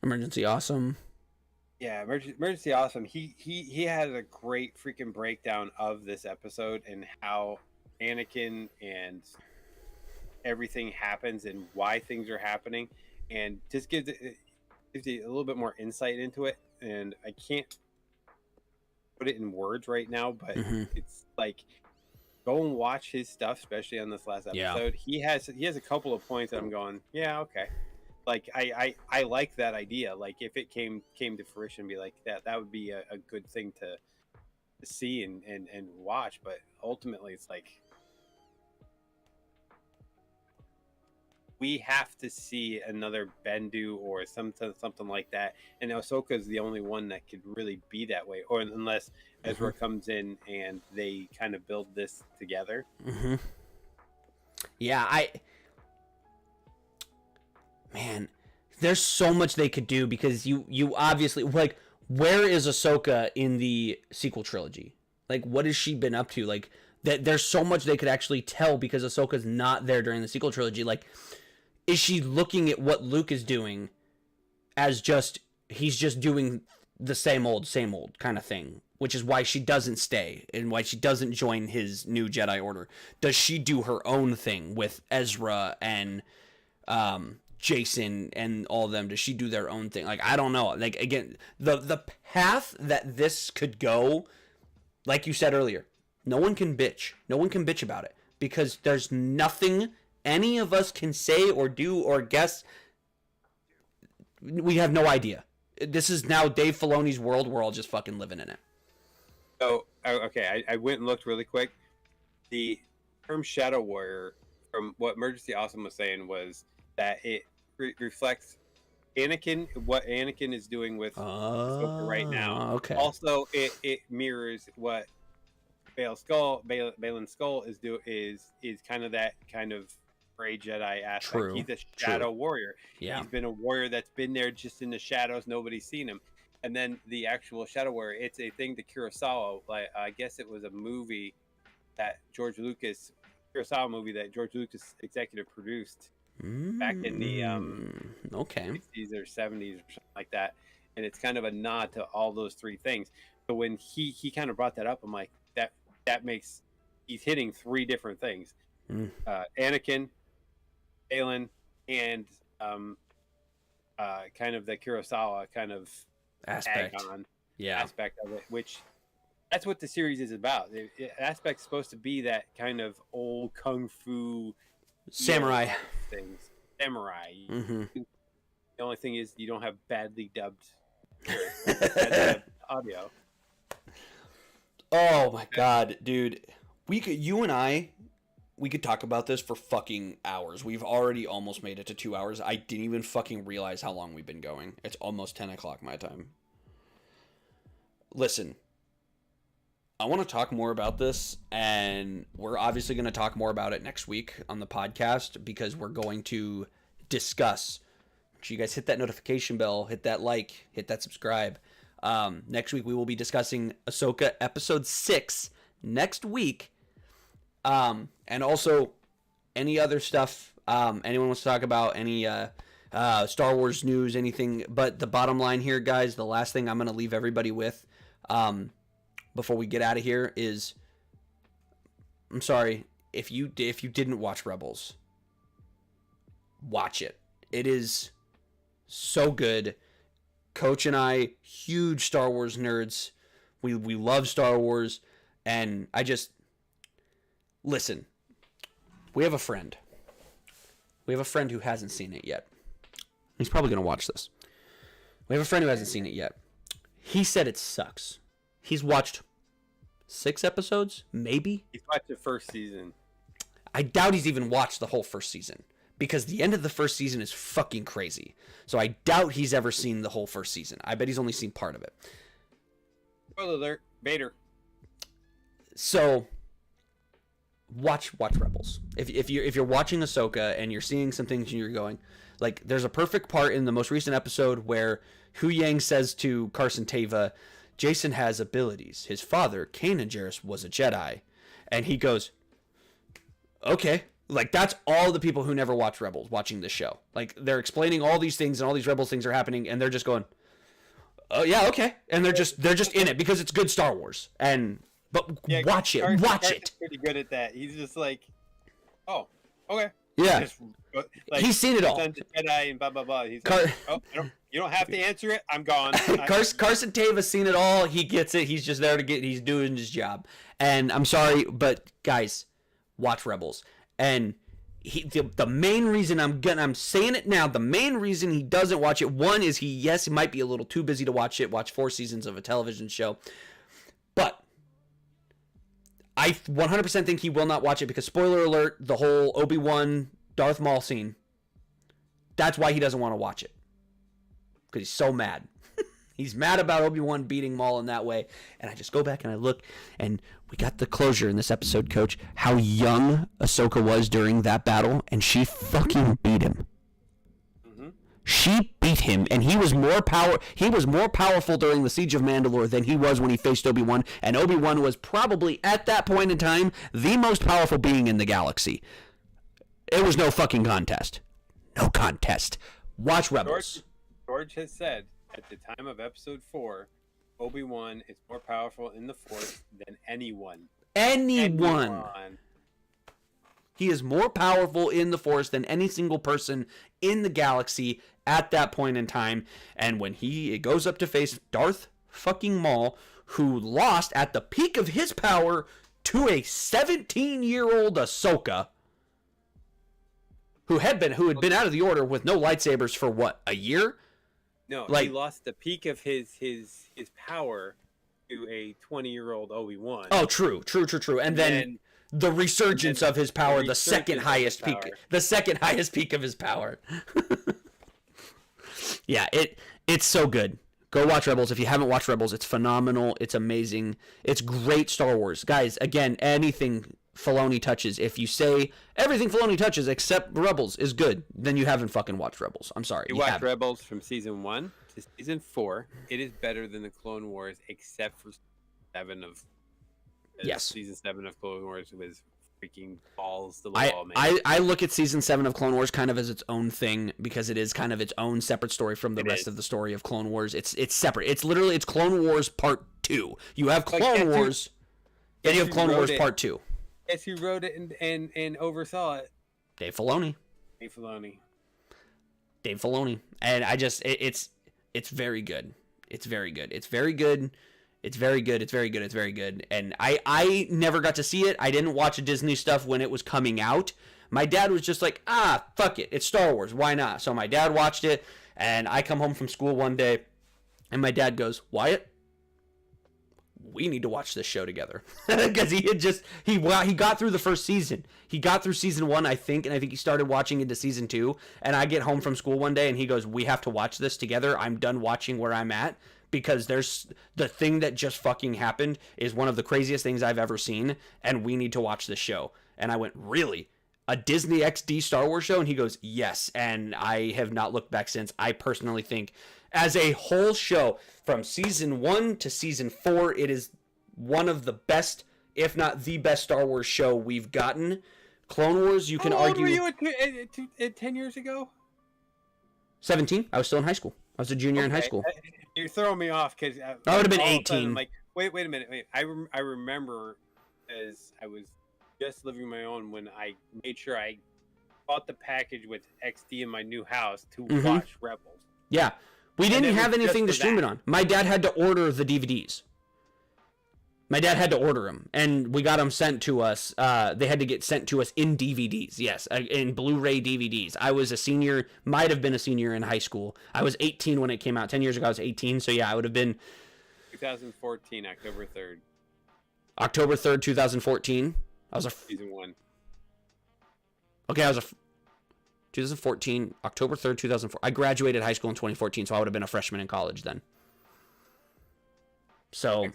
Emergency Awesome. Yeah, Emergency Awesome. He had a great freaking breakdown of this episode and how Anakin and everything happens and why things are happening, and just gives you a little bit more insight into it. And I can't put it in words right now, but it's like, go and watch his stuff, especially on this last episode. Yeah. He has a couple of points that I'm going, yeah, okay. Like I like that idea. Like if it came to fruition, be like that would be a good thing to see and watch. But ultimately, it's like we have to see another Bendu or something like that. And Ahsoka is the only one that could really be that way, or unless Ezra comes in and they kind of build this together. Yeah, man, there's so much they could do, because you obviously, like, where is Ahsoka in the sequel trilogy? Like, what has she been up to? Like, there's so much they could actually tell, because Ahsoka's not there during the sequel trilogy. Like, is she looking at what Luke is doing as just, he's just doing the same old kind of thing, which is why she doesn't stay and why she doesn't join his new Jedi Order? Does she do her own thing with Ezra and Jason and all of them? Does she do their own thing? Like, I don't know. Like, again, the path that this could go, like you said earlier, no one can bitch about it, because there's nothing any of us can say or do or guess. We have no idea. This is now Dave Filoni's world. We're all just fucking living in it. So, okay, I went and looked really quick. The term Shadow Warrior, from what Emergency Awesome was saying, was that it reflects Anakin, what Anakin is doing with Ahsoka right now. Okay. Also, it mirrors what Balin's Skull is kind of that kind of gray Jedi aspect. True. He's a Shadow Warrior. Yeah. He's been a warrior that's been there just in the shadows. Nobody's seen him. And then the actual Shadow Warrior, it's a thing that Kurosawa, like, I guess it was a movie that Kurosawa movie that George Lucas executive produced back in the 60s or 70s or something like that. And it's kind of a nod to all those three things. So when he kind of brought that up, I'm like, that makes, he's hitting three different things. Anakin, Balin, and kind of the Kurosawa kind of aspect of it, which that's what the series is about. The aspect's supposed to be that kind of old kung fu samurai things. The only thing is you don't have badly dubbed audio. Oh my god, dude. You and I could talk about this for fucking hours. We've already almost made it to 2 hours. I didn't even fucking realize how long we've been going. It's almost 10 o'clock my time. Listen, I want to talk more about this, and we're obviously going to talk more about it next week on the podcast, because we're going to discuss. Make sure you guys hit that notification bell, hit that like, hit that subscribe. Next week we will be discussing Ahsoka episode 6 next week. And also any other stuff anyone wants to talk about, any Star Wars news, anything. But the bottom line here, guys, the last thing I'm going to leave everybody with before we get out of here is, I'm sorry, if you didn't watch Rebels, watch it. It is so good. Coach and I, huge Star Wars nerds. We love Star Wars, and listen, we have a friend. We have a friend who hasn't seen it yet. He's probably going to watch this. We have a friend who hasn't seen it yet. He said it sucks. He's watched 6 episodes, maybe? He's watched the first season. I doubt he's even watched the whole first season, because the end of the first season is fucking crazy. So I doubt he's ever seen the whole first season. I bet he's only seen part of it. Spoiler alert, Vader. So watch Rebels. If you're watching Ahsoka and you're seeing some things and you're going, Like, there's a perfect part in the most recent episode where Hu Yang says to Carson Teva, Jason has abilities. His father, Kanan Jarrus, was a Jedi. And he goes, okay. Like, that's all the people who never watch Rebels watching this show. Like, they're explaining all these things and all these Rebels things are happening, and they're just going, oh, yeah, okay. And they're just in it because it's good Star Wars. But yeah, watch it. Watch it. Pretty good at that. He's just like, oh, okay. Yeah. Just, like, he's seen it all. Jedi and blah, blah, blah. He's like, oh, you don't have to answer it. I'm gone. Carson Tave's seen it all. He gets it. He's just there he's doing his job. And I'm sorry, but guys, watch Rebels. And the main reason I'm saying it now, the main reason he doesn't watch it, one is he might be a little too busy to watch 4 seasons of a television show. But I 100% think he will not watch it because, spoiler alert, the whole Obi-Wan Darth Maul scene, that's why he doesn't want to watch it. Because he's so mad. He's mad about Obi-Wan beating Maul in that way. And I just go back and I look, and we got the closure in this episode, Coach, how young Ahsoka was during that battle, and she fucking beat him. Mm-hmm. She beat him, and he was more powerful during the Siege of Mandalore than he was when he faced Obi-Wan, and Obi-Wan was probably, at that point in time, the most powerful being in the galaxy. It was no fucking contest. No contest. Watch Rebels. George has said, at the time of episode 4, Obi-Wan is more powerful in the Force than anyone. Anyone. He is more powerful in the Force than any single person in the galaxy at that point in time. And when he goes up to face Darth fucking Maul, who lost at the peak of his power to a 17-year-old Ahsoka, who had been out of the Order with no lightsabers for what, a year? No, he lost the peak of his power to a 20-year-old Obi-Wan. Oh, true. And then the resurgence of his power, the second highest peak of his power. Yeah, it's so good. Go watch Rebels. If you haven't watched Rebels, it's phenomenal. It's amazing. It's great Star Wars. Guys, again, anything Filoni touches, if you say everything Filoni touches except Rebels is good, then you haven't fucking watched Rebels. I'm sorry. You watch Rebels from season 1 to season 4. It is better than the Clone Wars, except for season 7 of Clone Wars was freaking balls to the wall, man. I look at season 7 of Clone Wars kind of as its own thing because it is kind of its own separate story from the rest of the story of Clone Wars. It's separate. It's Clone Wars Part 2. You have Clone Wars, then you have Clone Wars Part 2. Guess who wrote it and oversaw it? Dave Filoni. And I just it's very good. It's very good. And I never got to see it. I didn't watch Disney stuff when it was coming out. My dad was just like, fuck it. It's Star Wars. Why not? So my dad watched it, and I come home from school one day, and my dad goes, Wyatt, we need to watch this show together. Because he got through the first season. He got through season 1, I think, and I think he started watching into season 2. And I get home from school one day and he goes, we have to watch this together. I'm done watching where I'm at because there's the thing that just fucking happened is one of the craziest things I've ever seen, and we need to watch this show. And I went, really? A Disney XD Star Wars show? And he goes, yes. And I have not looked back since. I personally think as a whole show, from season 1 to season 4, it is one of the best, if not the best Star Wars show we've gotten. Clone Wars, you can argue. How old were you 10 years ago? 17. I was still in high school. I was a junior in high school. You're throwing me off because I would have been 18. I'm like, wait a minute. I remember as I was just living my own when I made sure I bought the package with XD in my new house to watch Rebels. Yeah. We didn't have anything to stream it on. My dad had to order the DVDs. My dad had to order them, and we got them sent to us. They had to get sent to us in DVDs, yes, in Blu-ray DVDs. I was a senior, might have been a senior in high school. I was 18 when it came out. 10 years ago, I was 18, so yeah, I would have been... 2014, October 3rd. October 3rd, 2014. I was a... Season 1. Okay, I was a... 2014, October 3rd, 2004. I graduated high school in 2014, so I would have been a freshman in college then. So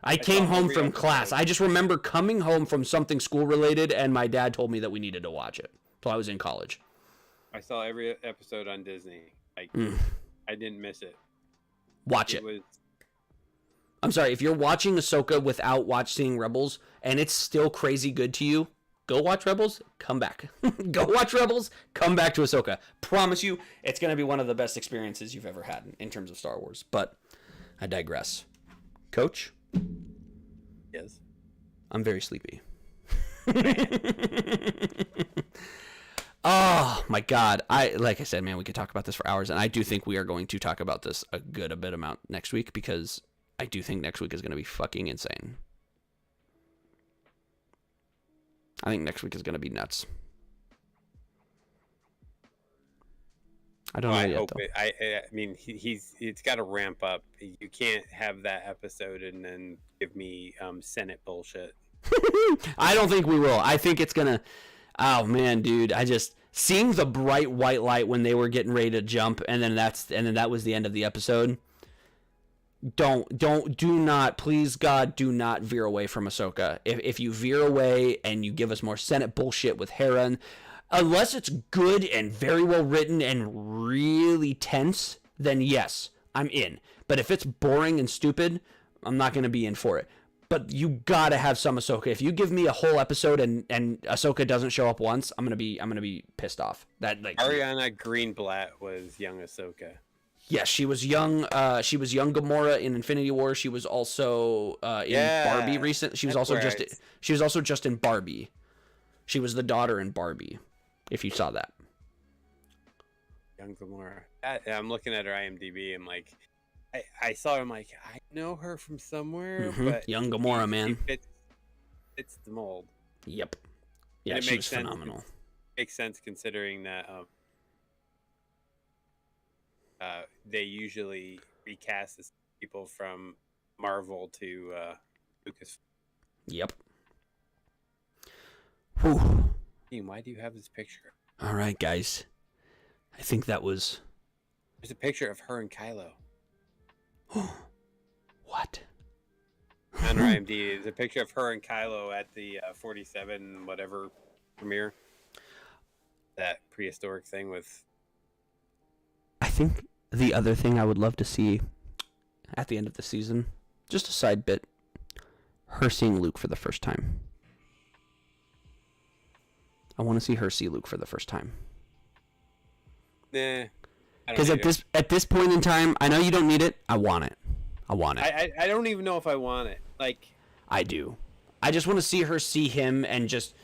I came home from class. I just remember coming home from something school related, and my dad told me that we needed to watch it. So I was in college. I saw every episode on Disney. Like I didn't miss it. Watch it. I'm sorry, if you're watching Ahsoka without seeing Rebels and it's still crazy good to you, go watch Rebels, come back. Go watch Rebels, come back to Ahsoka. Promise you, it's going to be one of the best experiences you've ever had in terms of Star Wars. But I digress. Coach? Yes. I'm very sleepy. Oh my God. Like I said, man, we could talk about this for hours, and I do think we are going to talk about this a bit amount next week, because I do think next week is going to be fucking insane. I think next week is going to be nuts. I don't know yet, hope though. I mean, it's got to ramp up. You can't have that episode and then give me Senate bullshit. I don't think we will. I think it's gonna. Oh man, dude! I just seeing the bright white light when they were getting ready to jump, and then that was the end of the episode. Do not, please God, do not veer away from Ahsoka. If you veer away and you give us more Senate bullshit with Hera, unless it's good and very well written and really tense, then yes, I'm in. But if it's boring and stupid, I'm not gonna be in for it. But you gotta have some Ahsoka. If you give me a whole episode and Ahsoka doesn't show up once, I'm gonna be pissed off. That like Ariana Greenblatt was young Ahsoka. Yes, she was young. She was young Gamora in Infinity War. She was also in Barbie recent. She was also just in Barbie. She was the daughter in Barbie. If you saw that. Young Gamora. I'm looking at her IMDb. I'm like, I saw her. I'm like, I know her from somewhere. But young Gamora, man. It's the mold. Yep. Yeah, she was phenomenal. Makes sense considering that. They usually recast as people from Marvel to Lucas. Yep. Whew. Why do you have this picture? All right, guys. I think that was. There's a picture of her and Kylo. What? On her IMDb, there's a picture of her and Kylo at the 47 whatever premiere. That prehistoric thing with. I think the other thing I would love to see at the end of the season, just a side bit, her seeing Luke for the first time. I want to see her see Luke for the first time. Nah. Because at this point in time, I know you don't need it. I want it. I don't even know if I want it. Like I do. I just want to see her see him, and just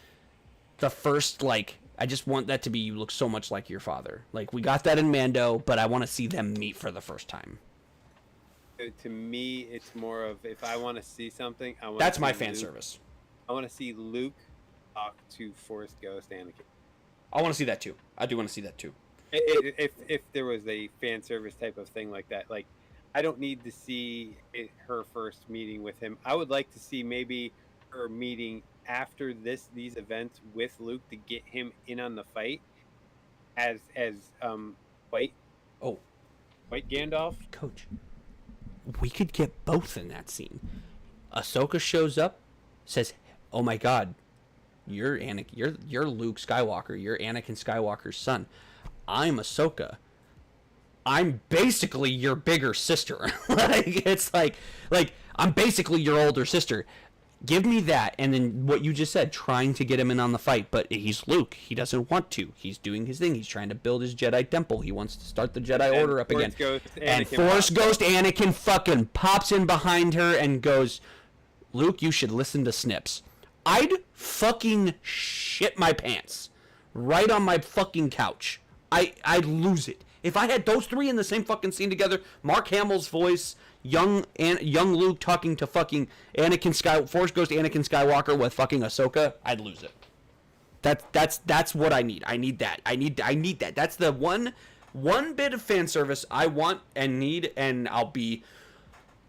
the first like. I just want that to be, you look so much like your father. Like, we got that in Mando, but I want to see them meet for the first time. To me, it's more of, if I want to see something, I want. That's my fan service. I want to see Luke talk to Force Ghost Anakin. I want to see that too. I do want to see that too. If there was a fan service type of thing like that, like, I don't need to see her first meeting with him. I would like to see maybe her meeting after these events with Luke to get him in on the fight as white Gandalf. Coach, we could get both in that scene. Ahsoka shows up, says, "Oh my God, you're Luke Skywalker. You're Anakin Skywalker's son. I'm Ahsoka. I'm basically your bigger sister." It's like I'm basically your older sister. Give me that, and then what you just said, trying to get him in on the fight, but he's Luke. He doesn't want to. He's doing his thing. He's trying to build his Jedi temple. He wants to start the Jedi Order up again. And Force Ghost Anakin fucking pops in behind her and goes, "Luke, you should listen to Snips." I'd fucking shit my pants right on my fucking couch. I'd lose it. If I had those three in the same fucking scene together, Mark Hamill's voice, young Luke talking to fucking Force Ghost Anakin Skywalker with fucking Ahsoka, I'd lose it. That's what I need. I need that. I need that. That's the one bit of fan service I want and need, and I'll be.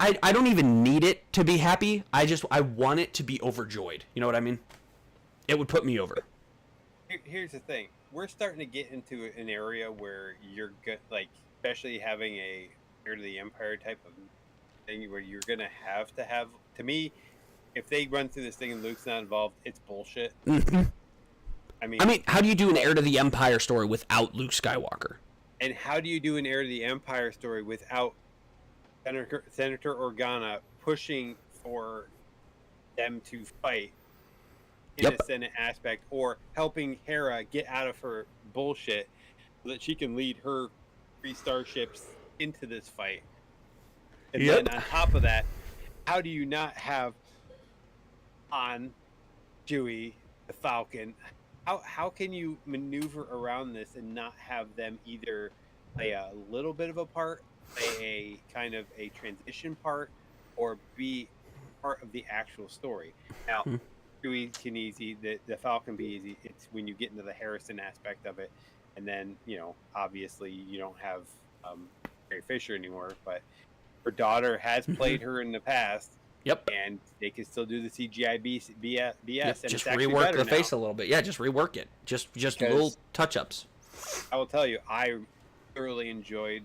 I don't even need it to be happy. I want it to be overjoyed. You know what I mean? It would put me over. Here's the thing. We're starting to get into an area where you're good, like, especially having a Heir to the Empire type of thing where you're going to have, to me, if they run through this thing and Luke's not involved, it's bullshit. I I mean, how do you do an Heir to the Empire story without Luke Skywalker? and how do you do an Heir to the Empire story without Senator Organa pushing for them to fight in a Senate aspect, or helping Hera get out of her bullshit so that she can lead her 3 starships into this fight? And then on top of that, how do you not have Han, Chewie, the Falcon? How can you maneuver around this and not have them either play a little bit of a part, play a kind of a transition part, or be part of the actual story? Now, Chewie can easy, the Falcon be easy. It's when you get into the Harrison aspect of it, and then obviously you don't have Carrie Fisher anymore, but her daughter has played her in the past. Yep. And they can still do the CGI BS. Yep. And just rework the face a little bit. Yeah, just rework it. Just little touch-ups. I will tell you, I thoroughly enjoyed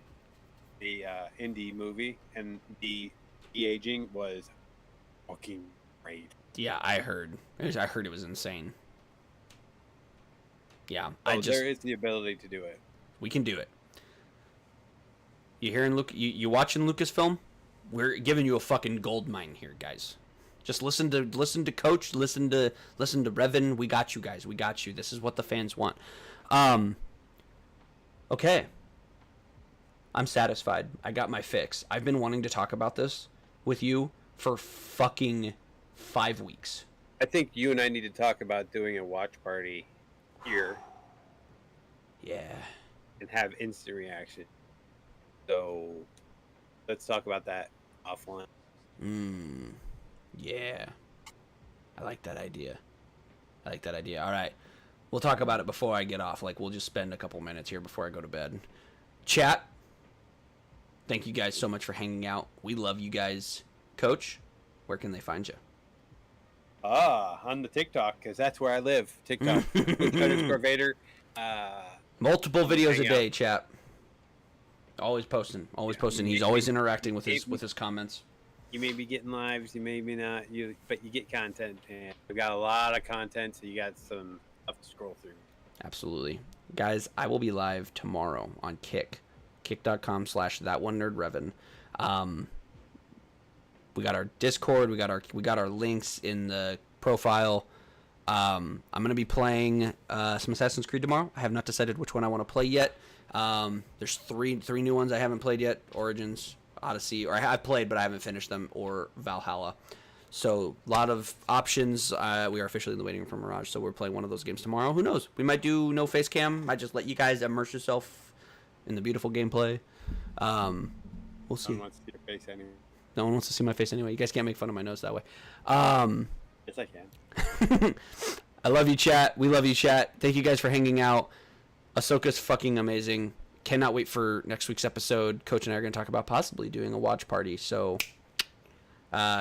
the indie movie, and the de-aging was fucking great. Yeah, I heard it was insane. Yeah, there is the ability to do it. We can do it. You hearing Luke? You watching Lucasfilm? We're giving you a fucking gold mine here, guys. Just listen to Coach, listen to Revan. We got you guys. We got you. This is what the fans want. Okay. I'm satisfied. I got my fix. I've been wanting to talk about this with you for fucking 5 weeks. I think you and I need to talk about doing a watch party here. Yeah. And have instant reaction. So let's talk about that offline. Yeah. I like that idea. All right. We'll talk about it before I get off. Like, we'll just spend a couple minutes here before I go to bed. Chat, thank you guys so much for hanging out. We love you guys. Coach, where can they find you? On the TikTok, because that's where I live. TikTok. _Vader. Multiple videos a day, chat. Always posting. He's always interacting with his comments. You may be getting lives, you may be not, but you get content, and we got a lot of content, so you got some stuff to scroll through. Absolutely. Guys, I will be live tomorrow on kick.com/thatonenerdrevan. We got our Discord, we got our links in the profile. I'm gonna be playing some Assassin's Creed tomorrow. I have not decided which one I want to play yet. There's three new ones I haven't played yet: Origins, Odyssey, or I've played but I haven't finished them, or Valhalla. So a lot of options. We are officially in the waiting room for Mirage, so we're playing one of those games tomorrow. Who knows? We might do no face cam. Might just let you guys immerse yourself in the beautiful gameplay. We'll see. No one wants to see your face anyway. No one wants to see my face anyway. You guys can't make fun of my nose that way. Yes, I can. I love you, chat. We love you, chat. Thank you guys for hanging out. Ahsoka's fucking amazing. Cannot wait for next week's episode. Coach and I are going to talk about possibly doing a watch party. So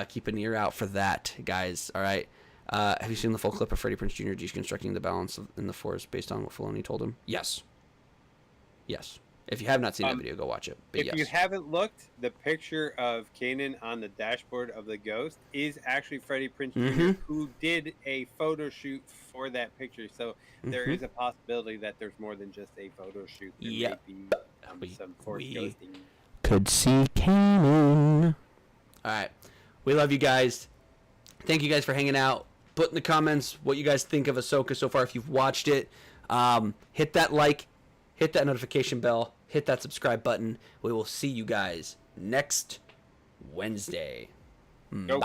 keep an ear out for that, guys. All right. Have you seen the full clip of Freddie Prinze Jr. deconstructing the balance in the Force based on what Filoni told him? Yes. If you have not seen that video, go watch it. But if you haven't looked, the picture of Kanan on the dashboard of the Ghost is actually Freddie Prinze Jr., who did a photo shoot for that picture. So there is a possibility that there's more than just a photo shoot. There may be some Force ghosting. Could see Kanan. All right. We love you guys. Thank you guys for hanging out. Put in the comments what you guys think of Ahsoka so far if you've watched it. Hit that like. Hit that notification bell. Hit that subscribe button. We will see you guys next Wednesday. Bye.